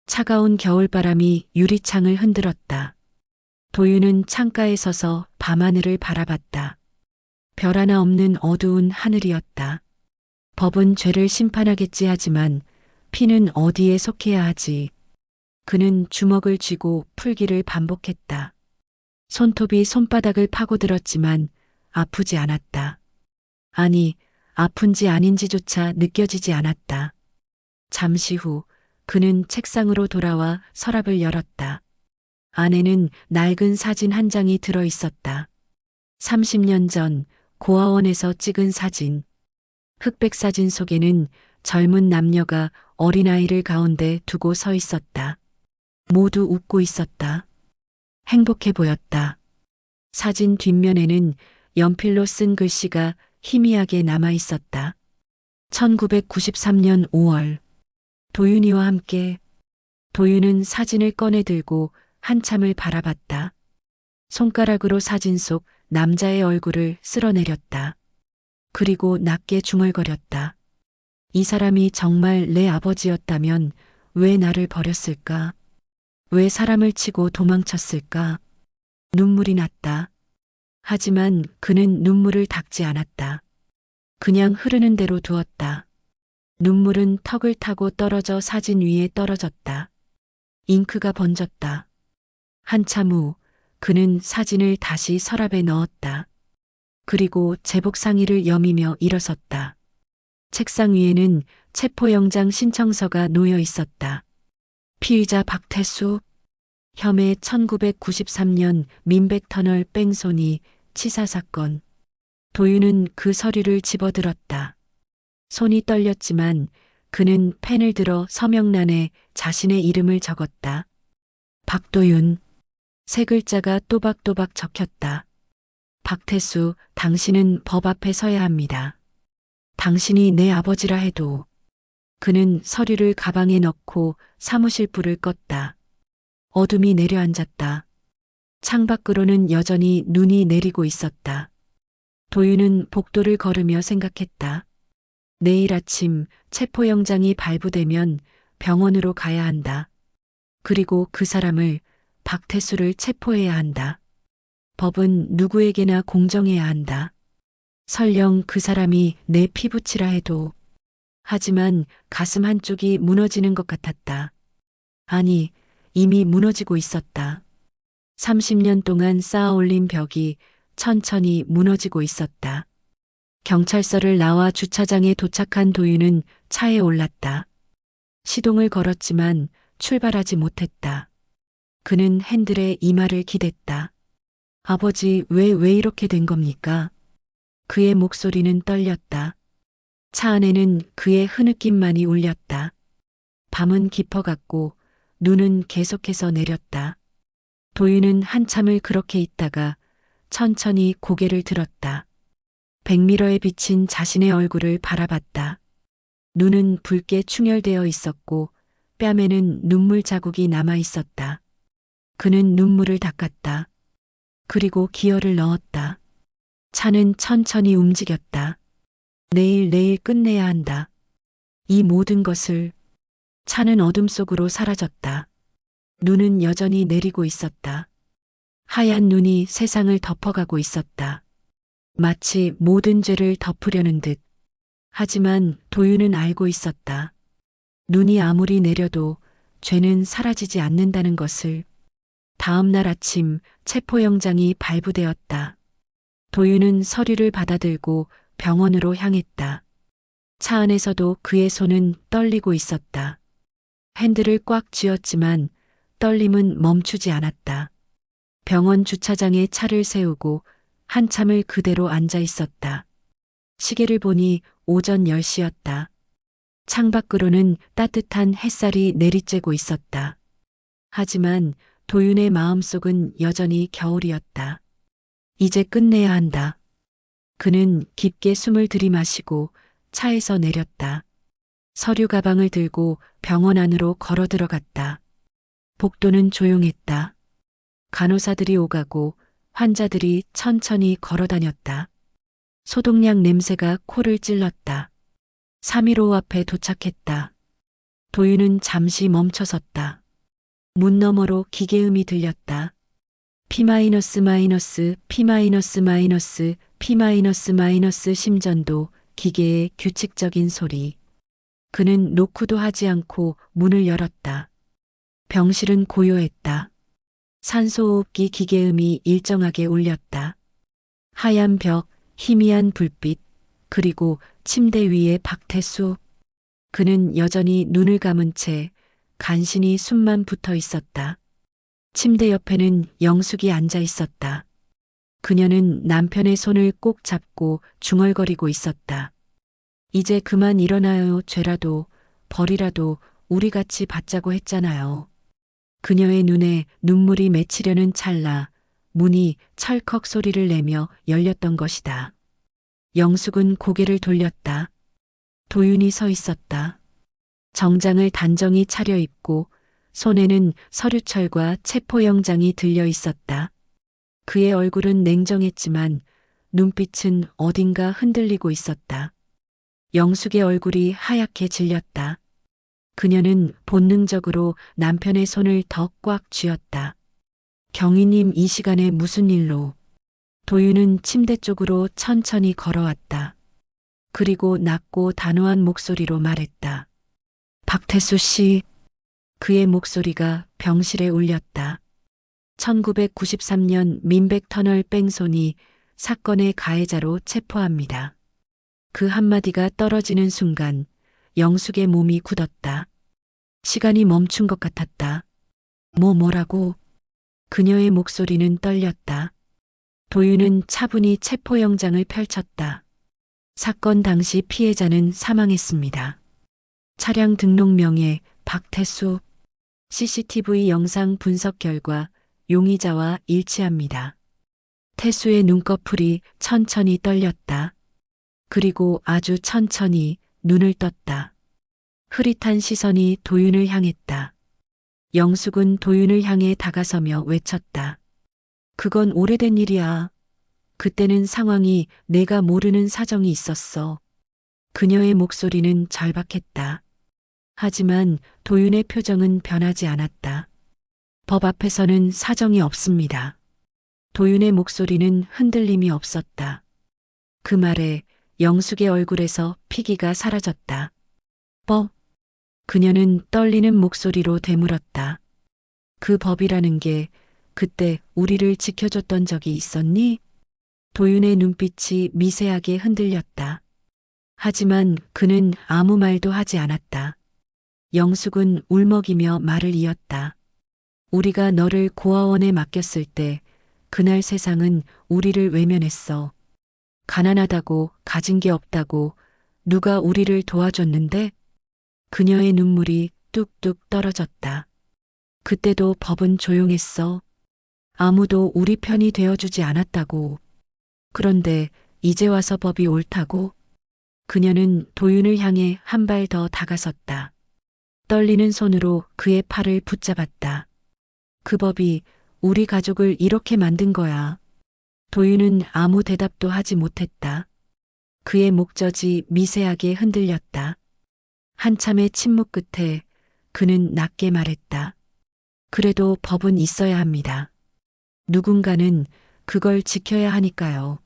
차가운 겨울바람이 유리창을 흔들었다. 도윤은 창가에 서서 밤하늘을 바라봤다. 별 하나 없는 어두운 하늘이었다. 법은 죄를 심판하겠지 하지만 피는 어디에 속해야 하지. 그는 주먹을 쥐고 풀기를 반복했다. 손톱이 손바닥을 파고들었지만 아프지 않았다. 아니, 아픈지 아닌지조차 느껴지지 않았다. 잠시 후 그는 책상으로 돌아와 서랍을 열었다. 안에는 낡은 사진 한 장이 들어 있었다. 30년 전 고아원에서 찍은 사진. 흑백 사진 속에는 젊은 남녀가 어린아이를 가운데 두고 서 있었다. 모두 웃고 있었다. 행복해 보였다. 사진 뒷면에는 연필로 쓴 글씨가 희미하게 남아 있었다. 1993년 5월. 도윤이와 함께. 도윤은 사진을 꺼내 들고 한참을 바라봤다. 손가락으로 사진 속 남자의 얼굴을 쓸어내렸다. 그리고 낮게 중얼거렸다. 이 사람이 정말 내 아버지였다면 왜 나를 버렸을까? 왜 사람을 치고 도망쳤을까? 눈물이 났다. 하지만 그는 눈물을 닦지 않았다. 그냥 흐르는 대로 두었다. 눈물은 턱을 타고 떨어져 사진 위에 떨어졌다. 잉크가 번졌다. 한참 후 그는 사진을 다시 서랍에 넣었다. 그리고 제복 상의를 여미며 일어섰다. 책상 위에는 체포영장 신청서가 놓여 있었다. 피의자 박태수. 혐의 1993년 민백터널 뺑소니 치사 사건. 도윤은 그 서류를 집어들었다. 손이 떨렸지만 그는 펜을 들어 서명란에 자신의 이름을 적었다. 박도윤. 세 글자가 또박또박 적혔다. 박태수, 당신은 법 앞에 서야 합니다. 당신이 내 아버지라 해도. 그는 서류를 가방에 넣고 사무실 불을 껐다. 어둠이 내려앉았다. 창밖으로는 여전히 눈이 내리고 있었다. 도윤은 복도를 걸으며 생각했다. 내일 아침 체포영장이 발부되면 병원으로 가야 한다. 그리고 그 사람을, 박태수를 체포해야 한다. 법은 누구에게나 공정해야 한다. 설령 그 사람이 내 피부치라 해도. 하지만 가슴 한쪽이 무너지는 것 같았다. 아니, 이미 무너지고 있었다. 30년 동안 쌓아올린 벽이 천천히 무너지고 있었다. 경찰서를 나와 주차장에 도착한 도윤은 차에 올랐다. 시동을 걸었지만 출발하지 못했다. 그는 핸들에 이마를 기댔다. 아버지, 왜 이렇게 된 겁니까? 그의 목소리는 떨렸다. 차 안에는 그의 흐느낌만이 울렸다. 밤은 깊어갔고 눈은 계속해서 내렸다. 도윤은 한참을 그렇게 있다가 천천히 고개를 들었다. 백미러에 비친 자신의 얼굴을 바라봤다. 눈은 붉게 충혈되어 있었고 뺨에는 눈물 자국이 남아 있었다. 그는 눈물을 닦았다. 그리고 기어를 넣었다. 차는 천천히 움직였다. 내일 끝내야 한다. 이 모든 것을. 차는 어둠 속으로 사라졌다. 눈은 여전히 내리고 있었다. 하얀 눈이 세상을 덮어가고 있었다. 마치 모든 죄를 덮으려는 듯. 하지만 도윤은 알고 있었다. 눈이 아무리 내려도 죄는 사라지지 않는다는 것을. 다음 날 아침 체포영장이 발부되었다. 도윤은 서류를 받아들고 병원으로 향했다. 차 안에서도 그의 손은 떨리고 있었다. 핸들을 꽉 쥐었지만 떨림은 멈추지 않았다. 병원 주차장에 차를 세우고 한참을 그대로 앉아 있었다. 시계를 보니 오전 10시였다. 창밖으로는 따뜻한 햇살이 내리쬐고 있었다. 하지만 도윤의 마음속은 여전히 겨울이었다. 이제 끝내야 한다. 그는 깊게 숨을 들이마시고 차에서 내렸다. 서류 가방을 들고 병원 안으로 걸어 들어갔다. 복도는 조용했다. 간호사들이 오가고 환자들이 천천히 걸어 다녔다. 소독약 냄새가 코를 찔렀다. 315 앞에 도착했다. 도윤은 잠시 멈춰섰다. 문 너머로 기계음이 들렸다. P-, P-, P-, 심전도 기계의 규칙적인 소리. 그는 노크도 하지 않고 문을 열었다. 병실은 고요했다. 산소호흡기 기계음이 일정하게 울렸다. 하얀 벽, 희미한 불빛, 그리고 침대 위에 박태수. 그는 여전히 눈을 감은 채 간신히 숨만 붙어 있었다. 침대 옆에는 영숙이 앉아 있었다. 그녀는 남편의 손을 꼭 잡고 중얼거리고 있었다. 이제 그만 일어나요. 죄라도 벌이라도 우리 같이 받자고 했잖아요. 그녀의 눈에 눈물이 맺히려는 찰나 문이 철컥 소리를 내며 열렸던 것이다. 영숙은 고개를 돌렸다. 도윤이 서 있었다. 정장을 단정히 차려입고 손에는 서류철과 체포영장이 들려 있었다. 그의 얼굴은 냉정했지만 눈빛은 어딘가 흔들리고 있었다. 영숙의 얼굴이 하얗게 질렸다. 그녀는 본능적으로 남편의 손을 더 꽉 쥐었다. 경위님, 이 시간에 무슨 일로? 도윤은 침대 쪽으로 천천히 걸어왔다. 그리고 낮고 단호한 목소리로 말했다. 박태수 씨. 그의 목소리가 병실에 울렸다. 1993년 민백터널 뺑소니 사건의 가해자로 체포합니다. 그 한마디가 떨어지는 순간 영숙의 몸이 굳었다. 시간이 멈춘 것 같았다. 뭐라고? 그녀의 목소리는 떨렸다. 도윤은 차분히 체포영장을 펼쳤다. 사건 당시 피해자는 사망했습니다. 차량 등록명에 박태수, CCTV 영상 분석 결과 용의자와 일치합니다. 태수의 눈꺼풀이 천천히 떨렸다. 그리고 아주 천천히 눈을 떴다. 흐릿한 시선이 도윤을 향했다. 영숙은 도윤을 향해 다가서며 외쳤다. 그건 오래된 일이야. 그때는 상황이 내가 모르는 사정이 있었어. 그녀의 목소리는 절박했다. 하지만 도윤의 표정은 변하지 않았다. 법 앞에서는 사정이 없습니다. 도윤의 목소리는 흔들림이 없었다. 그 말에 영숙의 얼굴에서 피기가 사라졌다. 법? 그녀는 떨리는 목소리로 되물었다. 그 법이라는 게 그때 우리를 지켜줬던 적이 있었니? 도윤의 눈빛이 미세하게 흔들렸다. 하지만 그는 아무 말도 하지 않았다. 영숙은 울먹이며 말을 이었다. 우리가 너를 고아원에 맡겼을 때 그날 세상은 우리를 외면했어. 가난하다고 가진 게 없다고 누가 우리를 도와줬는데? 그녀의 눈물이 뚝뚝 떨어졌다. 그때도 법은 조용했어. 아무도 우리 편이 되어주지 않았다고. 그런데 이제 와서 법이 옳다고? 그녀는 도윤을 향해 한 발 더 다가섰다. 떨리는 손으로 그의 팔을 붙잡았다. 그 법이 우리 가족을 이렇게 만든 거야. 도윤은 아무 대답도 하지 못했다. 그의 목젖이 미세하게 흔들렸다. 한참의 침묵 끝에 그는 낮게 말했다. 그래도 법은 있어야 합니다. 누군가는 그걸 지켜야 하니까요.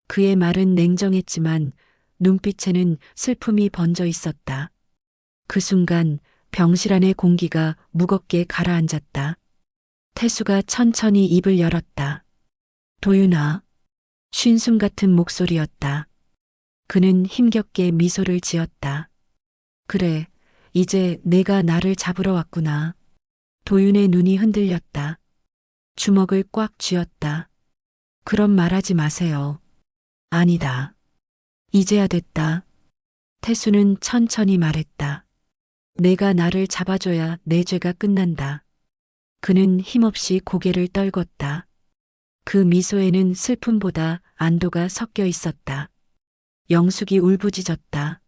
그의 말은 냉정했지만 눈빛에는 슬픔이 번져 있었다. 그 순간 병실 안의 공기가 무겁게 가라앉았다. 태수가 천천히 입을 열었다. 도윤아. 쉰숨 같은 목소리였다. 그는 힘겹게 미소를 지었다. 그래, 이제 내가 나를 잡으러 왔구나. 도윤의 눈이 흔들렸다. 주먹을 꽉 쥐었다. 그런 말하지 마세요. 아니다. 이제야 됐다. 태수는 천천히 말했다. 내가 나를 잡아줘야 내 죄가 끝난다. 그는 힘없이 고개를 떨궜다. 그 미소에는 슬픔보다 안도가 섞여 있었다. 영숙이 울부짖었다.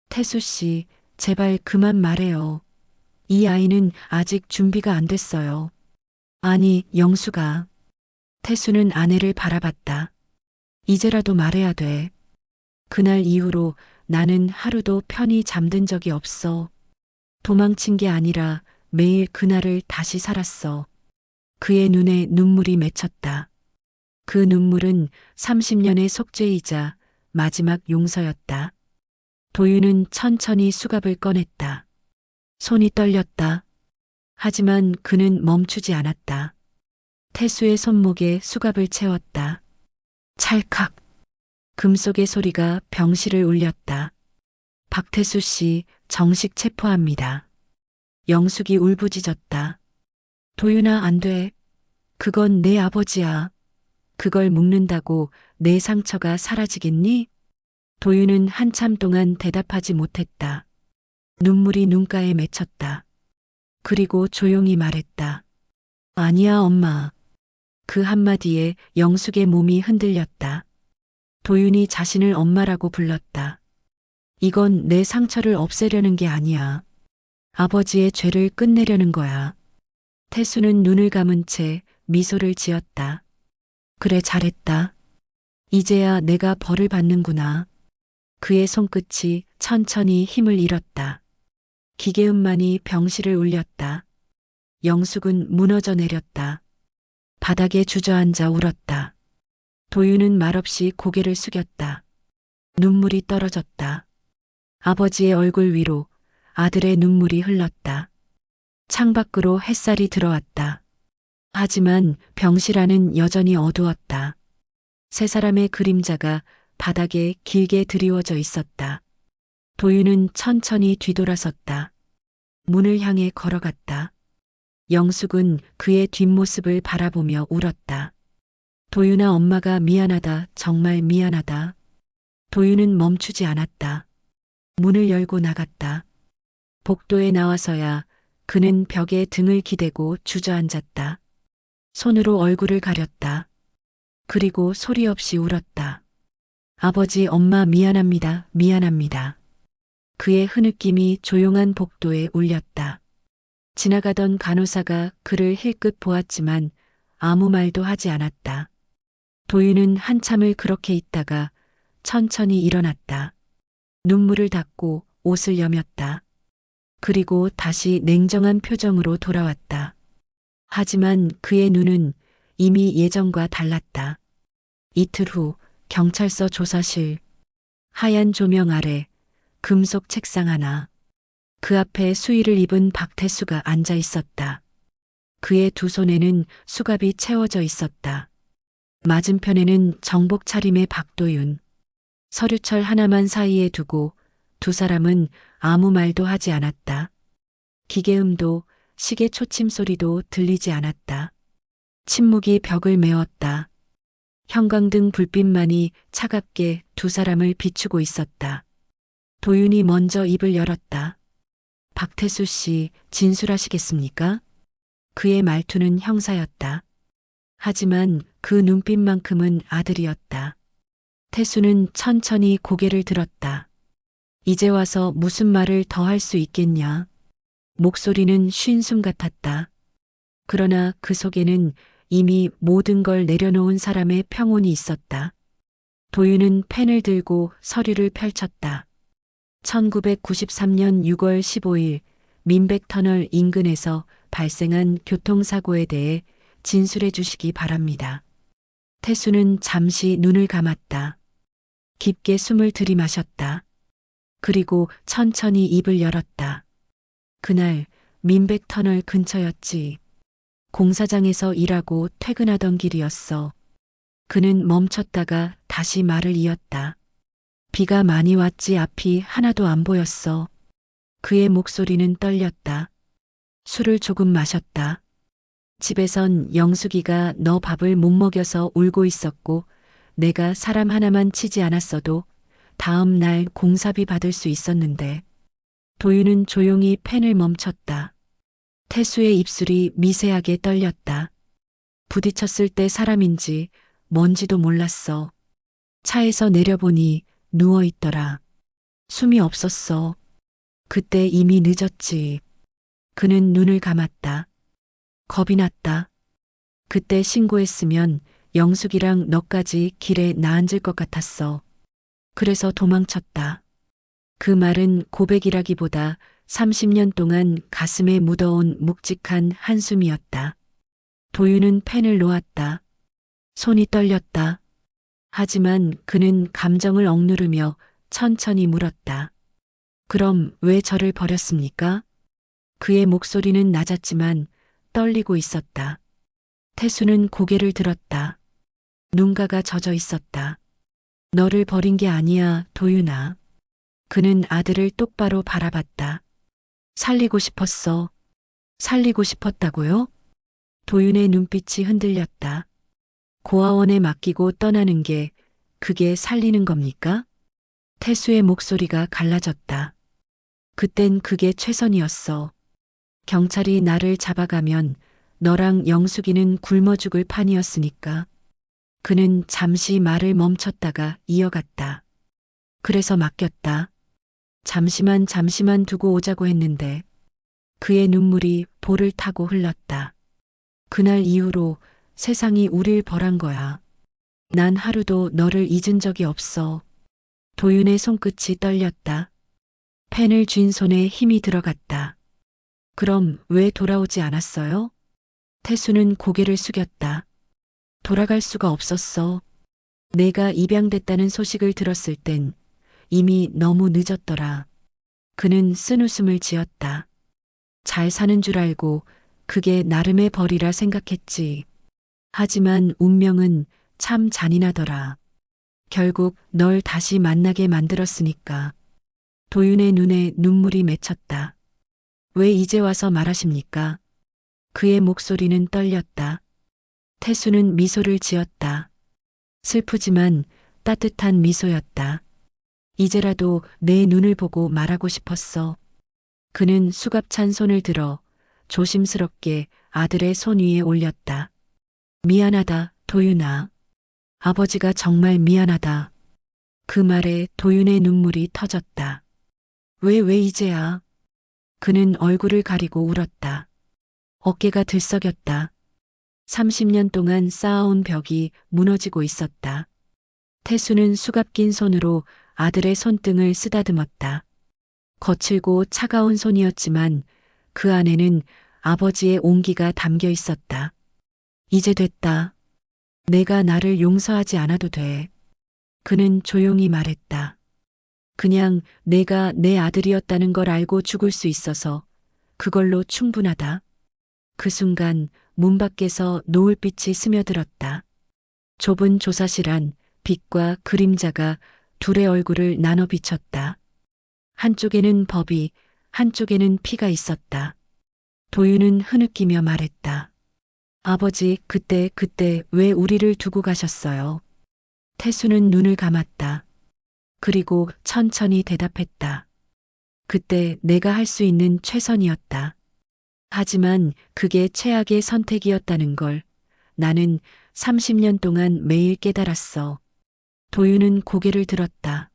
태수 씨, 제발 그만 말해요. 이 아이는 아직 준비가 안 됐어요. 아니, 영숙아. 태수는 아내를 바라봤다. 이제라도 말해야 돼. 그날 이후로 나는 하루도 편히 잠든 적이 없어. 도망친 게 아니라 매일 그날을 다시 살았어. 그의 눈에 눈물이 맺혔다. 그 눈물은 30년의 속죄이자 마지막 용서였다. 도윤은 천천히 수갑을 꺼냈다. 손이 떨렸다. 하지만 그는 멈추지 않았다. 태수의 손목에 수갑을 채웠다. 찰칵. 금속의 소리가 병실을 울렸다. 박태수 씨 정식 체포합니다. 영숙이 울부짖었다. 도윤아, 안 돼. 그건 내 아버지야. 그걸 묶는다고 내 상처가 사라지겠니? 도윤은 한참 동안 대답하지 못했다. 눈물이 눈가에 맺혔다. 그리고 조용히 말했다. 아니야, 엄마. 그 한마디에 영숙의 몸이 흔들렸다. 도윤이 자신을 엄마라고 불렀다. 이건 내 상처를 없애려는 게 아니야. 아버지의 죄를 끝내려는 거야. 태수는 눈을 감은 채 미소를 지었다. 그래, 잘했다. 이제야 내가 벌을 받는구나. 그의 손끝이 천천히 힘을 잃었다. 기계음만이 병실을 울렸다. 영숙은 무너져 내렸다. 바닥에 주저앉아 울었다. 도윤은 말없이 고개를 숙였다. 눈물이 떨어졌다. 아버지의 얼굴 위로 아들의 눈물이 흘렀다. 창밖으로 햇살이 들어왔다. 하지만 병실 안은 여전히 어두웠다. 세 사람의 그림자가 바닥에 길게 드리워져 있었다. 도윤은 천천히 뒤돌아섰다. 문을 향해 걸어갔다. 영숙은 그의 뒷모습을 바라보며 울었다. 도윤아, 엄마가 미안하다. 정말 미안하다. 도윤은 멈추지 않았다. 문을 열고 나갔다. 복도에 나와서야 그는 벽에 등을 기대고 주저앉았다. 손으로 얼굴을 가렸다. 그리고 소리 없이 울었다. 아버지, 엄마 미안합니다. 미안합니다. 그의 흐느낌이 조용한 복도에 울렸다. 지나가던 간호사가 그를 힐끗 보았지만 아무 말도 하지 않았다. 도윤은 한참을 그렇게 있다가 천천히 일어났다. 눈물을 닦고 옷을 여몄다. 그리고 다시 냉정한 표정으로 돌아왔다. 하지만 그의 눈은 이미 예전과 달랐다. 이틀 후 경찰서 조사실. 하얀 조명 아래 금속 책상 하나. 그 앞에 수의를 입은 박태수가 앉아 있었다. 그의 두 손에는 수갑이 채워져 있었다. 맞은편에는 정복 차림의 박도윤. 서류철 하나만 사이에 두고 두 사람은 아무 말도 하지 않았다. 기계음도 시계 초침 소리도 들리지 않았다. 침묵이 벽을 메웠다. 형광등 불빛만이 차갑게 두 사람을 비추고 있었다. 도윤이 먼저 입을 열었다. 박태수 씨, 진술하시겠습니까? 그의 말투는 형사였다. 하지만 그 눈빛만큼은 아들이었다. 태수는 천천히 고개를 들었다. 이제 와서 무슨 말을 더 할 수 있겠냐? 목소리는 쉰 숨 같았다. 그러나 그 속에는 이미 모든 걸 내려놓은 사람의 평온이 있었다. 도윤은 펜을 들고 서류를 펼쳤다. 1993년 6월 15일 민백터널 인근에서 발생한 교통사고에 대해 진술해 주시기 바랍니다. 태수는 잠시 눈을 감았다. 깊게 숨을 들이마셨다. 그리고 천천히 입을 열었다. 그날 민백터널 근처였지. 공사장에서 일하고 퇴근하던 길이었어. 그는 멈췄다가 다시 말을 이었다. 비가 많이 왔지. 앞이 하나도 안 보였어. 그의 목소리는 떨렸다. 술을 조금 마셨다. 집에선 영숙이가 너 밥을 못 먹여서 울고 있었고 내가 사람 하나만 치지 않았어도 다음 날 공사비 받을 수 있었는데. 도윤은 조용히 펜을 멈췄다. 태수의 입술이 미세하게 떨렸다. 부딪혔을 때 사람인지 뭔지도 몰랐어. 차에서 내려보니 누워있더라. 숨이 없었어. 그때 이미 늦었지. 그는 눈을 감았다. 겁이 났다. 그때 신고했으면 영숙이랑 너까지 길에 나앉을 것 같았어. 그래서 도망쳤다. 그 말은 고백이라기보다 30년 동안 가슴에 묻어온 묵직한 한숨이었다. 도윤은 펜을 놓았다. 손이 떨렸다. 하지만 그는 감정을 억누르며 천천히 물었다. 그럼 왜 저를 버렸습니까? 그의 목소리는 낮았지만 떨리고 있었다. 태수는 고개를 들었다. 눈가가 젖어 있었다. 너를 버린 게 아니야, 도윤아. 그는 아들을 똑바로 바라봤다. 살리고 싶었어. 살리고 싶었다고요? 도윤의 눈빛이 흔들렸다. 고아원에 맡기고 떠나는 게 그게 살리는 겁니까? 태수의 목소리가 갈라졌다. 그땐 그게 최선이었어. 경찰이 나를 잡아가면 너랑 영숙이는 굶어 죽을 판이었으니까. 그는 잠시 말을 멈췄다가 이어갔다. 그래서 맡겼다. 잠시만 두고 오자고 했는데. 그의 눈물이 볼을 타고 흘렀다. 그날 이후로 세상이 우릴 벌한 거야. 난 하루도 너를 잊은 적이 없어. 도윤의 손끝이 떨렸다. 펜을 쥔 손에 힘이 들어갔다. 그럼 왜 돌아오지 않았어요? 태수는 고개를 숙였다. 돌아갈 수가 없었어. 내가 입양됐다는 소식을 들었을 땐 이미 너무 늦었더라. 그는 쓴웃음을 지었다. 잘 사는 줄 알고 그게 나름의 벌이라 생각했지. 하지만 운명은 참 잔인하더라. 결국 널 다시 만나게 만들었으니까. 도윤의 눈에 눈물이 맺혔다. 왜 이제 와서 말하십니까? 그의 목소리는 떨렸다. 태수는 미소를 지었다. 슬프지만 따뜻한 미소였다. 이제라도 내 눈을 보고 말하고 싶었어. 그는 수갑찬 손을 들어 조심스럽게 아들의 손 위에 올렸다. 미안하다, 도윤아. 아버지가 정말 미안하다. 그 말에 도윤의 눈물이 터졌다. 왜 이제야? 그는 얼굴을 가리고 울었다. 어깨가 들썩였다. 30년 동안 쌓아온 벽이 무너지고 있었다. 태수는 수갑 낀 손으로 아들의 손등을 쓰다듬었다. 거칠고 차가운 손이었지만 그 안에는 아버지의 온기가 담겨 있었다. 이제 됐다. 내가 나를 용서하지 않아도 돼. 그는 조용히 말했다. 그냥 내가 내 아들이었다는 걸 알고 죽을 수 있어서 그걸로 충분하다. 그 순간 문 밖에서 노을빛이 스며들었다. 좁은 조사실 안 빛과 그림자가 둘의 얼굴을 나눠 비췄다. 한쪽에는 법이, 한쪽에는 피가 있었다. 도윤은 흐느끼며 말했다. 아버지, 그때 왜 우리를 두고 가셨어요? 태수는 눈을 감았다. 그리고 천천히 대답했다. 그때 내가 할 수 있는 최선이었다. 하지만 그게 최악의 선택이었다는 걸 나는 30년 동안 매일 깨달았어. 도윤은 고개를 들었다.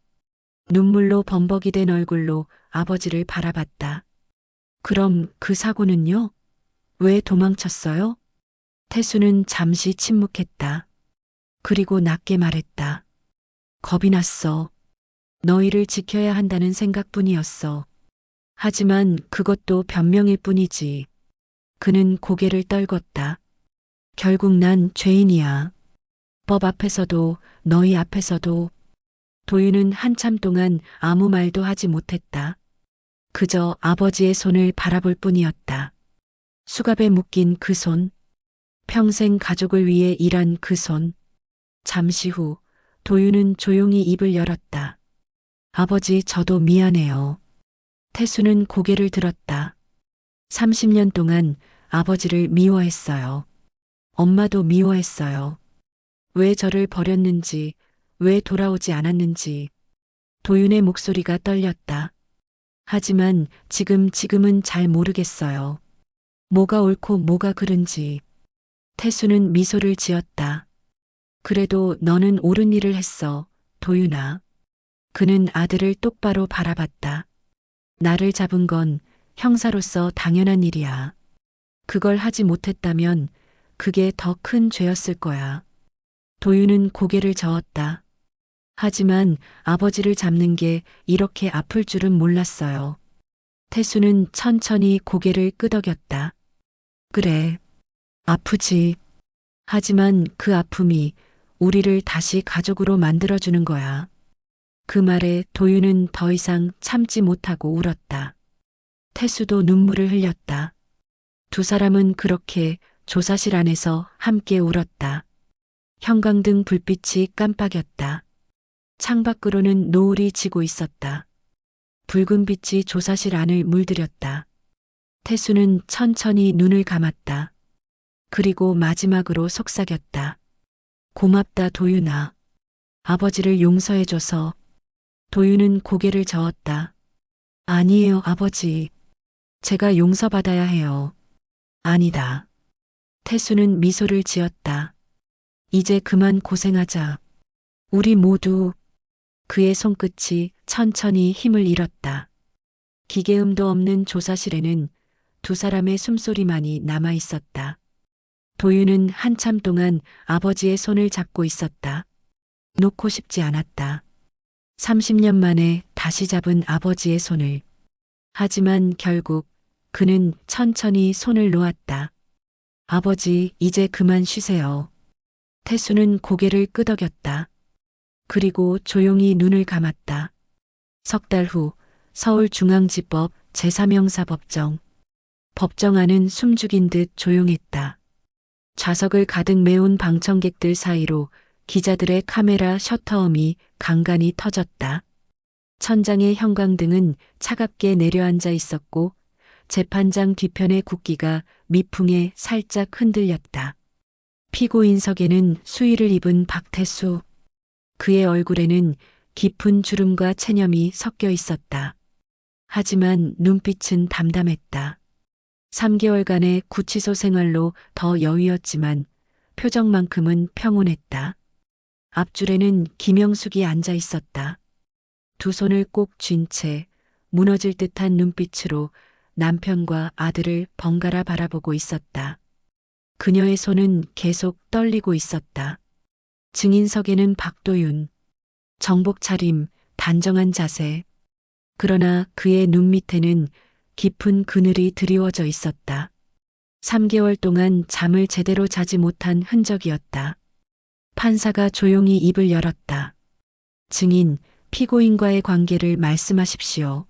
눈물로 범벅이 된 얼굴로 아버지를 바라봤다. 그럼 그 사고는요? 왜 도망쳤어요? 태수는 잠시 침묵했다. 그리고 낮게 말했다. 겁이 났어. 너희를 지켜야 한다는 생각뿐이었어. 하지만 그것도 변명일 뿐이지. 그는 고개를 떨궜다. 결국 난 죄인이야. 법 앞에서도 너희 앞에서도. 도윤은 한참 동안 아무 말도 하지 못했다. 그저 아버지의 손을 바라볼 뿐이었다. 수갑에 묶인 그 손, 평생 가족을 위해 일한 그 손. 잠시 후 도윤은 조용히 입을 열었다. 아버지, 저도 미안해요. 태수는 고개를 들었다. 30년 동안 아버지를 미워했어요. 엄마도 미워했어요. 왜 저를 버렸는지, 왜 돌아오지 않았는지. 도윤의 목소리가 떨렸다. 하지만 지금은 잘 모르겠어요. 뭐가 옳고 뭐가 그른지. 태수는 미소를 지었다. 그래도 너는 옳은 일을 했어, 도윤아. 그는 아들을 똑바로 바라봤다. 나를 잡은 건 형사로서 당연한 일이야. 그걸 하지 못했다면 그게 더 큰 죄였을 거야. 도윤은 고개를 저었다. 하지만 아버지를 잡는 게 이렇게 아플 줄은 몰랐어요. 태수는 천천히 고개를 끄덕였다. 그래, 아프지. 하지만 그 아픔이 우리를 다시 가족으로 만들어주는 거야. 그 말에 도윤은 더 이상 참지 못하고 울었다. 태수도 눈물을 흘렸다. 두 사람은 그렇게 조사실 안에서 함께 울었다. 형광등 불빛이 깜빡였다. 창밖으로는 노을이 지고 있었다. 붉은 빛이 조사실 안을 물들였다. 태수는 천천히 눈을 감았다. 그리고 마지막으로 속삭였다. 고맙다, 도윤아. 아버지를 용서해줘서. 도윤은 고개를 저었다. 아니에요, 아버지. 제가 용서받아야 해요. 아니다. 태수는 미소를 지었다. 이제 그만 고생하자. 우리 모두. 그의 손끝이 천천히 힘을 잃었다. 기계음도 없는 조사실에는 두 사람의 숨소리만이 남아 있었다. 도윤은 한참 동안 아버지의 손을 잡고 있었다. 놓고 싶지 않았다. 30년 만에 다시 잡은 아버지의 손을. 하지만 결국 그는 천천히 손을 놓았다. 아버지, 이제 그만 쉬세요. 태수는 고개를 끄덕였다. 그리고 조용히 눈을 감았다. 석 달 후 서울중앙지법 제3형사법정. 법정 안은 숨죽인 듯 조용했다. 좌석을 가득 메운 방청객들 사이로 기자들의 카메라 셔터음이 간간히 터졌다. 천장의 형광등은 차갑게 내려앉아 있었고 재판장 뒤편의 국기가 미풍에 살짝 흔들렸다. 피고인석에는 수의를 입은 박태수. 그의 얼굴에는 깊은 주름과 체념이 섞여 있었다. 하지만 눈빛은 담담했다. 3개월간의 구치소 생활로 더 여위었지만 표정만큼은 평온했다. 앞줄에는 김영숙이 앉아 있었다. 두 손을 꼭 쥔 채 무너질 듯한 눈빛으로 남편과 아들을 번갈아 바라보고 있었다. 그녀의 손은 계속 떨리고 있었다. 증인석에는 박도윤, 정복 차림, 단정한 자세. 그러나 그의 눈 밑에는 깊은 그늘이 드리워져 있었다. 3개월 동안 잠을 제대로 자지 못한 흔적이었다. 판사가 조용히 입을 열었다. 증인, 피고인과의 관계를 말씀하십시오.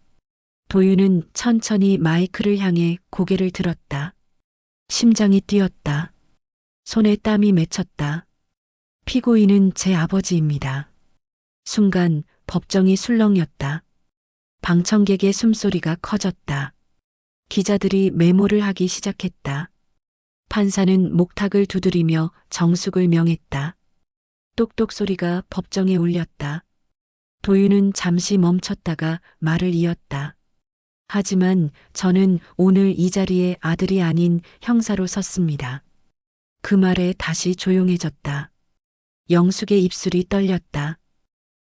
도윤은 천천히 마이크를 향해 고개를 들었다. 심장이 뛰었다. 손에 땀이 맺혔다. 피고인은 제 아버지입니다. 순간 법정이 술렁였다. 방청객의 숨소리가 커졌다. 기자들이 메모를 하기 시작했다. 판사는 목탁을 두드리며 정숙을 명했다. 똑똑 소리가 법정에 울렸다. 도윤은 잠시 멈췄다가 말을 이었다. 하지만 저는 오늘 이 자리에 아들이 아닌 형사로 섰습니다. 그 말에 다시 조용해졌다. 영숙의 입술이 떨렸다.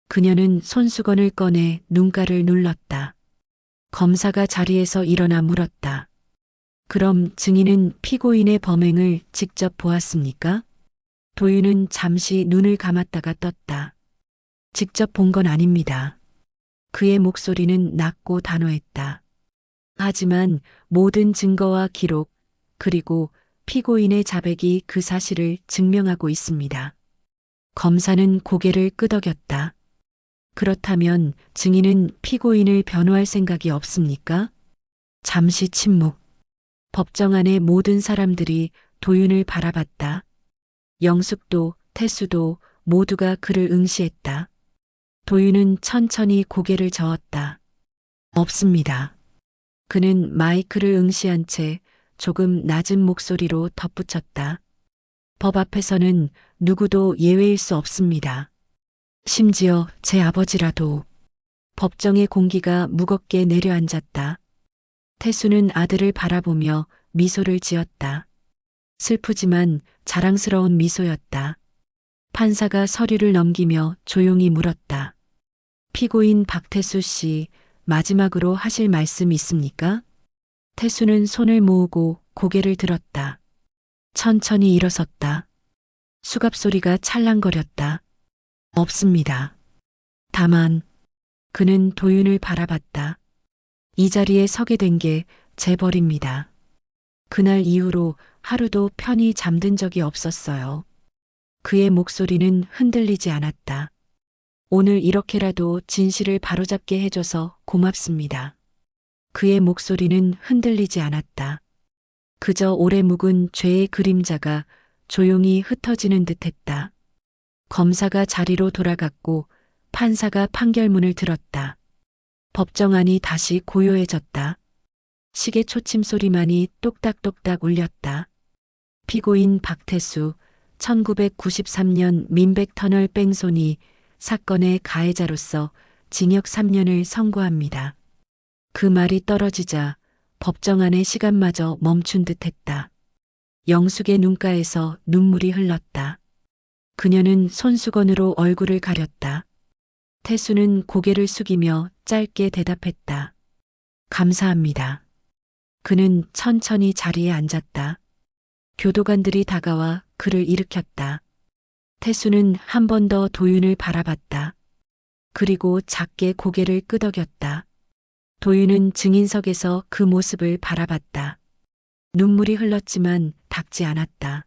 그녀는 손수건을 꺼내 눈가를 눌렀다. 검사가 자리에서 일어나 물었다. 그럼 증인은 피고인의 범행을 직접 보았습니까? 도윤은 잠시 눈을 감았다가 떴다. 직접 본 건 아닙니다. 그의 목소리는 낮고 단호했다. 하지만 모든 증거와 기록, 그리고 피고인의 자백이 그 사실을 증명하고 있습니다. 검사는 고개를 끄덕였다. 그렇다면 증인은 피고인을 변호할 생각이 없습니까? 잠시 침묵. 법정 안의 모든 사람들이 도윤을 바라봤다. 영숙도 태수도 모두가 그를 응시했다. 도윤은 천천히 고개를 저었다. 없습니다. 그는 마이크를 응시한 채 조금 낮은 목소리로 덧붙였다. 법 앞에서는 누구도 예외일 수 없습니다. 심지어 제 아버지라도. 법정의 공기가 무겁게 내려앉았다. 태수는 아들을 바라보며 미소를 지었다. 슬프지만 자랑스러운 미소였다. 판사가 서류를 넘기며 조용히 물었다. 피고인 박태수 씨, 마지막으로 하실 말씀 있습니까? 태수는 손을 모으고 고개를 들었다. 천천히 일어섰다. 수갑 소리가 찰랑거렸다. 없습니다. 다만 그는 도윤을 바라봤다. 이 자리에 서게 된 게 제 벌입니다. 그날 이후로 하루도 편히 잠든 적이 없었어요. 그의 목소리는 흔들리지 않았다. 오늘 이렇게라도 진실을 바로잡게 해줘서 고맙습니다. 그의 목소리는 흔들리지 않았다. 그저 오래 묵은 죄의 그림자가 조용히 흩어지는 듯했다. 검사가 자리로 돌아갔고 판사가 판결문을 들었다. 법정 안이 다시 고요해졌다. 시계 초침 소리만이 똑딱똑딱 울렸다. 피고인 박태수, 1993년 민백터널 뺑소니 사건의 가해자로서 징역 3년을 선고합니다. 그 말이 떨어지자 법정 안의 시간마저 멈춘 듯했다. 영숙의 눈가에서 눈물이 흘렀다. 그녀는 손수건으로 얼굴을 가렸다. 태수는 고개를 숙이며 짧게 대답했다. 감사합니다. 그는 천천히 자리에 앉았다. 교도관들이 다가와 그를 일으켰다. 태수는 한 번 더 도윤을 바라봤다. 그리고 작게 고개를 끄덕였다. 도윤은 증인석에서 그 모습을 바라봤다. 눈물이 흘렀지만 닦지 않았다.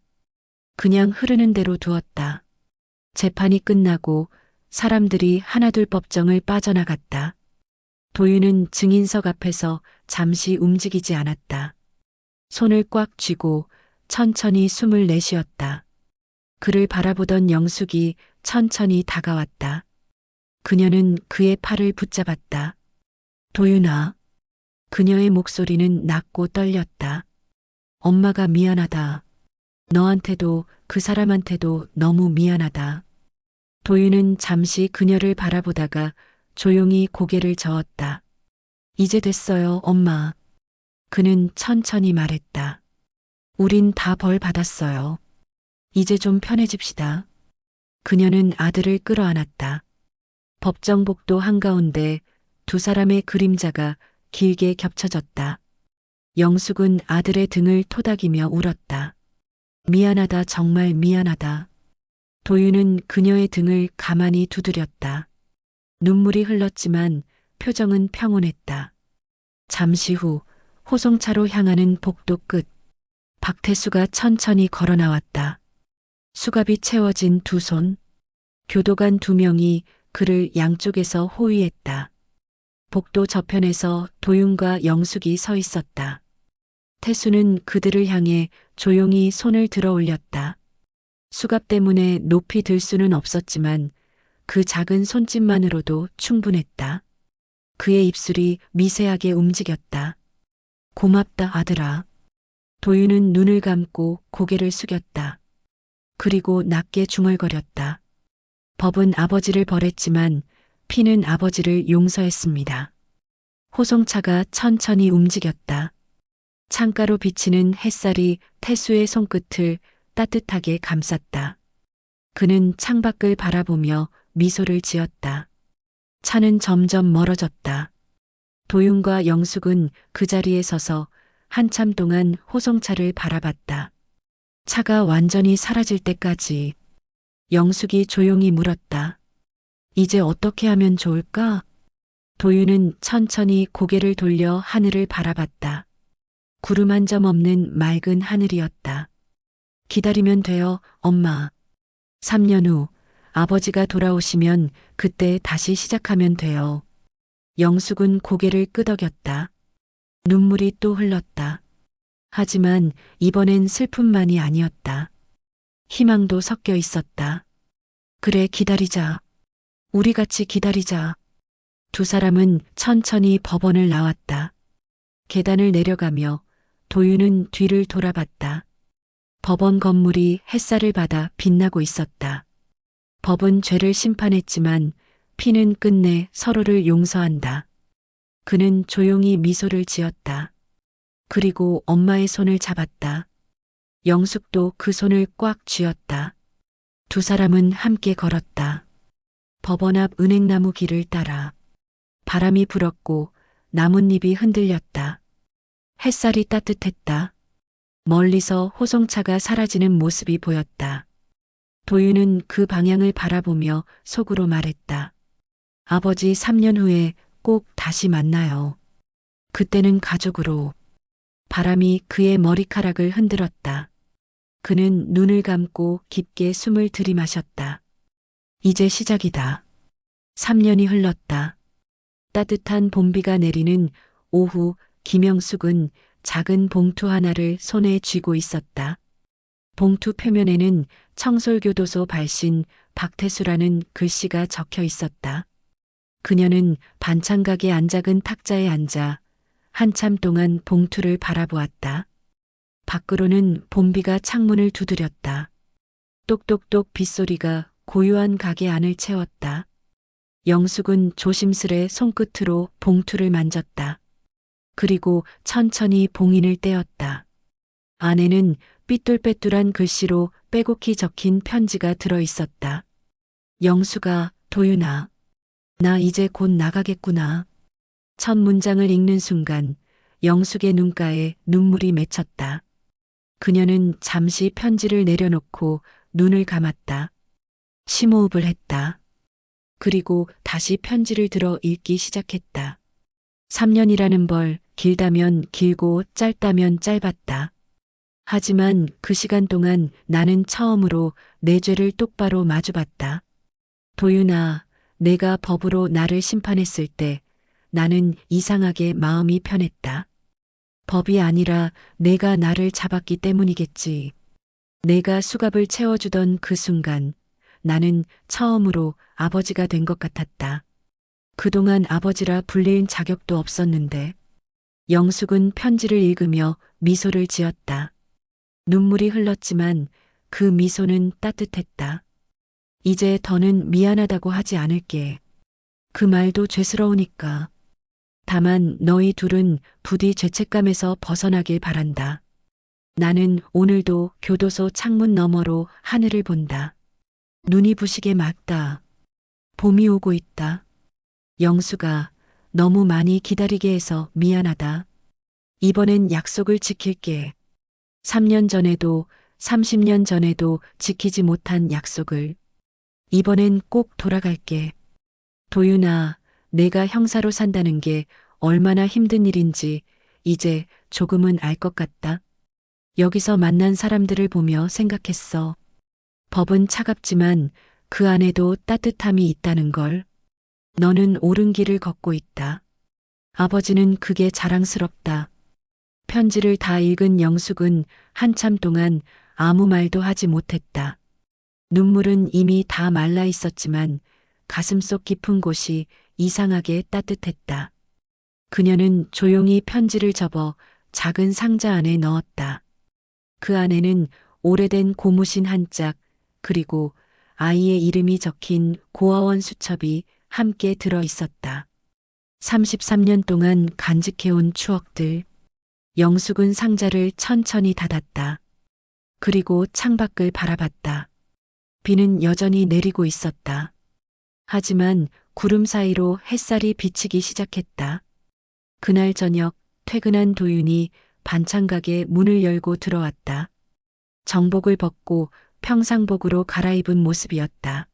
그냥 흐르는 대로 두었다. 재판이 끝나고 사람들이 하나둘 법정을 빠져나갔다. 도윤은 증인석 앞에서 잠시 움직이지 않았다. 손을 꽉 쥐고 천천히 숨을 내쉬었다. 그를 바라보던 영숙이 천천히 다가왔다. 그녀는 그의 팔을 붙잡았다. 도윤아. 그녀의 목소리는 낮고 떨렸다. 엄마가 미안하다. 너한테도 그 사람한테도 너무 미안하다. 도윤은 잠시 그녀를 바라보다가 조용히 고개를 저었다. 이제 됐어요, 엄마. 그는 천천히 말했다. 우린 다 벌 받았어요. 이제 좀 편해집시다. 그녀는 아들을 끌어안았다. 법정복도 한가운데 두 사람의 그림자가 길게 겹쳐졌다. 영숙은 아들의 등을 토닥이며 울었다. 미안하다, 정말 미안하다. 도윤은 그녀의 등을 가만히 두드렸다. 눈물이 흘렀지만 표정은 평온했다. 잠시 후 호송차로 향하는 복도 끝. 박태수가 천천히 걸어 나왔다. 수갑이 채워진 두 손. 교도관 두 명이 그를 양쪽에서 호위했다. 복도 저편에서 도윤과 영숙이 서 있었다. 태수는 그들을 향해 조용히 손을 들어 올렸다. 수갑 때문에 높이 들 수는 없었지만 그 작은 손짓만으로도 충분했다. 그의 입술이 미세하게 움직였다. 고맙다, 아들아. 도윤은 눈을 감고 고개를 숙였다. 그리고 낮게 중얼거렸다. 법은 아버지를 벌했지만 피는 아버지를 용서했습니다. 호송차가 천천히 움직였다. 창가로 비치는 햇살이 태수의 손끝을 따뜻하게 감쌌다. 그는 창밖을 바라보며 미소를 지었다. 차는 점점 멀어졌다. 도윤과 영숙은 그 자리에 서서 한참 동안 호송차를 바라봤다. 차가 완전히 사라질 때까지. 영숙이 조용히 물었다. 이제 어떻게 하면 좋을까? 도윤은 천천히 고개를 돌려 하늘을 바라봤다. 구름 한 점 없는 맑은 하늘이었다. 기다리면 돼요, 엄마. 3년 후 아버지가 돌아오시면 그때 다시 시작하면 돼요. 영숙은 고개를 끄덕였다. 눈물이 또 흘렀다. 하지만 이번엔 슬픔만이 아니었다. 희망도 섞여 있었다. 그래, 기다리자. 우리 같이 기다리자. 두 사람은 천천히 법원을 나왔다. 계단을 내려가며 도윤은 뒤를 돌아봤다. 법원 건물이 햇살을 받아 빛나고 있었다. 법은 죄를 심판했지만 피는 끝내 서로를 용서한다. 그는 조용히 미소를 지었다. 그리고 엄마의 손을 잡았다. 영숙도 그 손을 꽉 쥐었다. 두 사람은 함께 걸었다. 법원 앞 은행나무 길을 따라. 바람이 불었고 나뭇잎이 흔들렸다. 햇살이 따뜻했다. 멀리서 호송차가 사라지는 모습이 보였다. 도윤은 그 방향을 바라보며 속으로 말했다. 아버지 3년 후에 꼭 다시 만나요. 그때는 가족으로. 바람이 그의 머리카락을 흔들었다. 그는 눈을 감고 깊게 숨을 들이마셨다. 이제 시작이다. 3년이 흘렀다. 따뜻한 봄비가 내리는 오후, 김영숙은 작은 봉투 하나를 손에 쥐고 있었다. 봉투 표면에는 청솔교도소 발신 박태수라는 글씨가 적혀 있었다. 그녀는 반찬가게 안작은 탁자에 앉아 한참 동안 봉투를 바라보았다. 밖으로는 봄비가 창문을 두드렸다. 똑똑똑 빗소리가 고요한 가게 안을 채웠다. 영숙은 조심스레 손끝으로 봉투를 만졌다. 그리고 천천히 봉인을 떼었다. 안에는 삐뚤빼뚤한 글씨로 빼곡히 적힌 편지가 들어 있었다. 영숙아, 도윤아, 나 이제 곧 나가겠구나. 첫 문장을 읽는 순간 영숙의 눈가에 눈물이 맺혔다. 그녀는 잠시 편지를 내려놓고 눈을 감았다. 심호흡을 했다. 그리고 다시 편지를 들어 읽기 시작했다. 3년이라는 벌, 길다면 길고 짧다면 짧았다. 하지만 그 시간 동안 나는 처음으로 내 죄를 똑바로 마주봤다. 도윤아, 내가 법으로 나를 심판했을 때 나는 이상하게 마음이 편했다. 법이 아니라 내가 나를 잡았기 때문이겠지. 내가 수갑을 채워주던 그 순간 나는 처음으로 아버지가 된 것 같았다. 그동안 아버지라 불릴 자격도 없었는데 영숙은 편지를 읽으며 미소를 지었다. 눈물이 흘렀지만 그 미소는 따뜻했다. 이제 더는 미안하다고 하지 않을게. 그 말도 죄스러우니까. 다만 너희 둘은 부디 죄책감에서 벗어나길 바란다. 나는 오늘도 교도소 창문 너머로 하늘을 본다. 눈이 부시게 맑다. 봄이 오고 있다. 영수가 너무 많이 기다리게 해서 미안하다. 이번엔 약속을 지킬게. 3년 전에도 30년 전에도 지키지 못한 약속을. 이번엔 꼭 돌아갈게. 도윤아, 내가 형사로 산다는 게 얼마나 힘든 일인지 이제 조금은 알 것 같다. 여기서 만난 사람들을 보며 생각했어. 법은 차갑지만 그 안에도 따뜻함이 있다는 걸. 너는 옳은 길을 걷고 있다. 아버지는 그게 자랑스럽다. 편지를 다 읽은 영숙은 한참 동안 아무 말도 하지 못했다. 눈물은 이미 다 말라 있었지만 가슴속 깊은 곳이 이상하게 따뜻했다. 그녀는 조용히 편지를 접어 작은 상자 안에 넣었다. 그 안에는 오래된 고무신 한 짝, 그리고 아이의 이름이 적힌 고아원 수첩이 함께 들어 있었다. 33년 동안 간직해온 추억들. 영숙은 상자를 천천히 닫았다. 그리고 창밖을 바라봤다. 비는 여전히 내리고 있었다. 하지만 구름 사이로 햇살이 비치기 시작했다. 그날 저녁 퇴근한 도윤이 반찬가게 문을 열고 들어왔다. 정복을 벗고 평상복으로 갈아입은 모습이었다.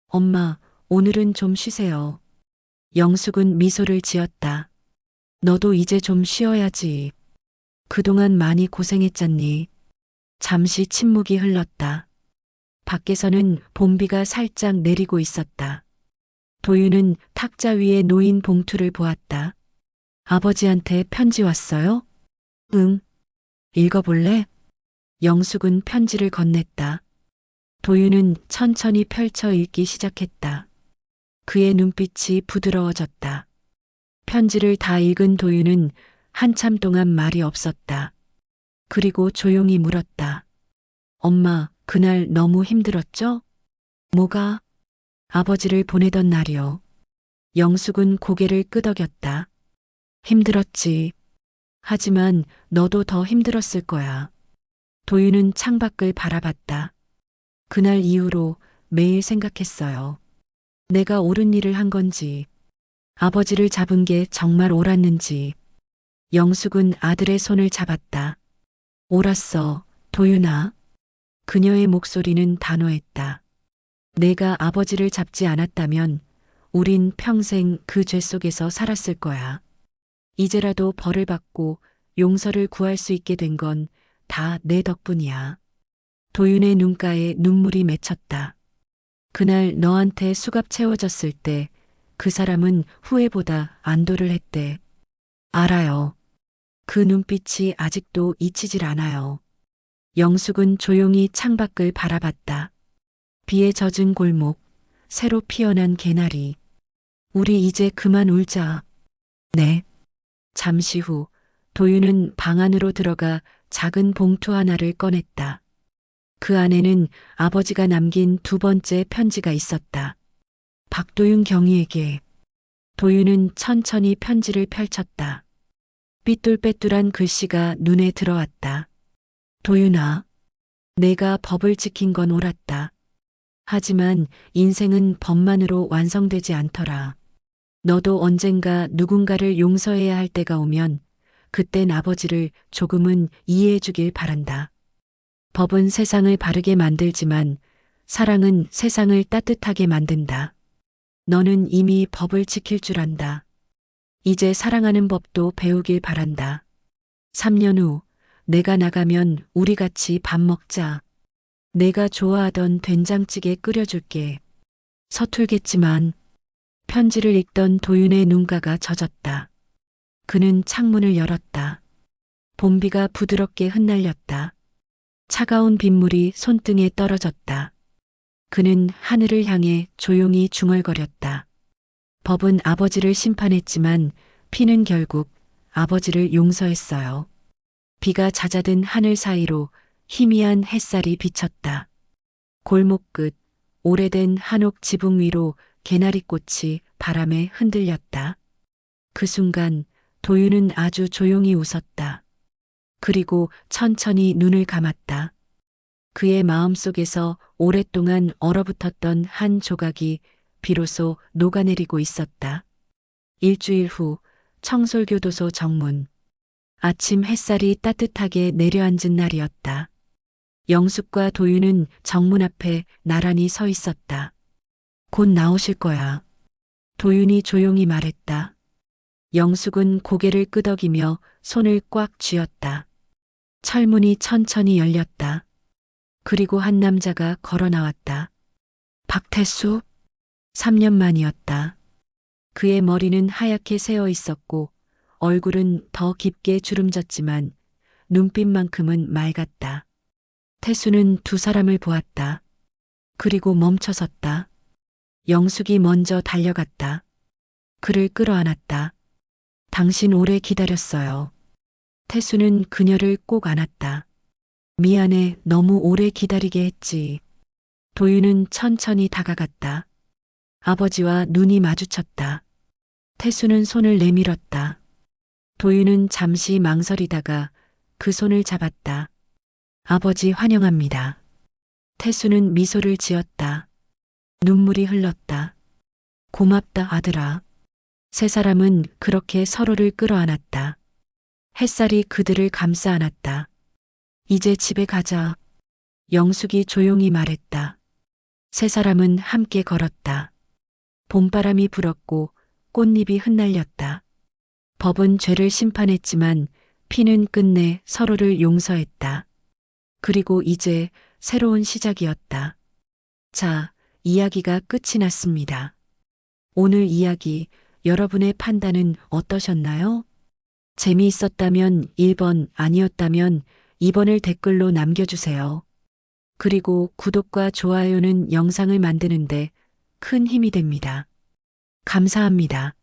엄마, 오늘은 좀 쉬세요. 영숙은 미소를 지었다. 너도 이제 좀 쉬어야지. 그동안 많이 고생했잖니. 잠시 침묵이 흘렀다. 밖에서는 봄비가 살짝 내리고 있었다. 도윤은 탁자 위에 놓인 봉투를 보았다. 아버지한테 편지 왔어요? 응. 읽어볼래? 영숙은 편지를 건넸다. 도윤은 천천히 펼쳐 읽기 시작했다. 그의 눈빛이 부드러워졌다. 편지를 다 읽은 도윤은 한참 동안 말이 없었다. 그리고 조용히 물었다. 엄마, 그날 너무 힘들었죠? 뭐가? 아버지를 보내던 날이요. 영숙은 고개를 끄덕였다. 힘들었지. 하지만 너도 더 힘들었을 거야. 도윤은 창밖을 바라봤다. 그날 이후로 매일 생각했어요. 내가 옳은 일을 한 건지, 아버지를 잡은 게 정말 옳았는지. 영숙은 아들의 손을 잡았다. 옳았어, 도윤아. 그녀의 목소리는 단호했다. 내가 아버지를 잡지 않았다면 우린 평생 그 죄 속에서 살았을 거야. 이제라도 벌을 받고 용서를 구할 수 있게 된 건 다 내 덕분이야. 도윤의 눈가에 눈물이 맺혔다. 그날 너한테 수갑 채워졌을 때 그 사람은 후회보다 안도를 했대. 알아요. 그 눈빛이 아직도 잊히질 않아요. 영숙은 조용히 창밖을 바라봤다. 비에 젖은 골목, 새로 피어난 개나리. 우리 이제 그만 울자. 네. 잠시 후 도윤은 방 안으로 들어가 작은 봉투 하나를 꺼냈다. 그 안에는 아버지가 남긴 두 번째 편지가 있었다. 박도윤 경위에게. 도윤은 천천히 편지를 펼쳤다. 삐뚤빼뚤한 글씨가 눈에 들어왔다. 도윤아, 내가 법을 지킨 건 옳았다. 하지만 인생은 법만으로 완성되지 않더라. 너도 언젠가 누군가를 용서해야 할 때가 오면 그땐 아버지를 조금은 이해해 주길 바란다. 법은 세상을 바르게 만들지만 사랑은 세상을 따뜻하게 만든다. 너는 이미 법을 지킬 줄 안다. 이제 사랑하는 법도 배우길 바란다. 3년 후 내가 나가면 우리 같이 밥 먹자. 내가 좋아하던 된장찌개 끓여줄게. 서툴겠지만. 편지를 읽던 도윤의 눈가가 젖었다. 그는 창문을 열었다. 봄비가 부드럽게 흩날렸다. 차가운 빗물이 손등에 떨어졌다. 그는 하늘을 향해 조용히 중얼거렸다. 법은 아버지를 심판했지만 피는 결국 아버지를 용서했어요. 비가 잦아든 하늘 사이로 희미한 햇살이 비쳤다. 골목 끝 오래된 한옥 지붕 위로 개나리꽃이 바람에 흔들렸다. 그 순간 도윤은 아주 조용히 웃었다. 그리고 천천히 눈을 감았다. 그의 마음속에서 오랫동안 얼어붙었던 한 조각이 비로소 녹아내리고 있었다. 일주일 후 청솔교도소 정문. 아침 햇살이 따뜻하게 내려앉은 날이었다. 영숙과 도윤은 정문 앞에 나란히 서 있었다. 곧 나오실 거야. 도윤이 조용히 말했다. 영숙은 고개를 끄덕이며 손을 꽉 쥐었다. 철문이 천천히 열렸다. 그리고 한 남자가 걸어 나왔다. 박태수? 3년 만이었다. 그의 머리는 하얗게 새어 있었고 얼굴은 더 깊게 주름졌지만 눈빛만큼은 맑았다. 태수는 두 사람을 보았다. 그리고 멈춰섰다. 영숙이 먼저 달려갔다. 그를 끌어안았다. 당신 오래 기다렸어요. 태수는 그녀를 꼭 안았다. 미안해, 너무 오래 기다리게 했지. 도윤은 천천히 다가갔다. 아버지와 눈이 마주쳤다. 태수는 손을 내밀었다. 도윤은 잠시 망설이다가 그 손을 잡았다. 아버지 환영합니다. 태수는 미소를 지었다. 눈물이 흘렀다. 고맙다 아들아. 세 사람은 그렇게 서로를 끌어안았다. 햇살이 그들을 감싸 안았다. 이제 집에 가자. 영숙이 조용히 말했다. 세 사람은 함께 걸었다. 봄바람이 불었고 꽃잎이 흩날렸다. 법은 죄를 심판했지만 피는 끝내 서로를 용서했다. 그리고 이제 새로운 시작이었다. 자, 이야기가 끝이 났습니다. 오늘 이야기 여러분의 판단은 어떠셨나요? 재미있었다면 1번, 아니었다면 2번을 댓글로 남겨주세요. 그리고 구독과 좋아요는 영상을 만드는데 큰 힘이 됩니다. 감사합니다.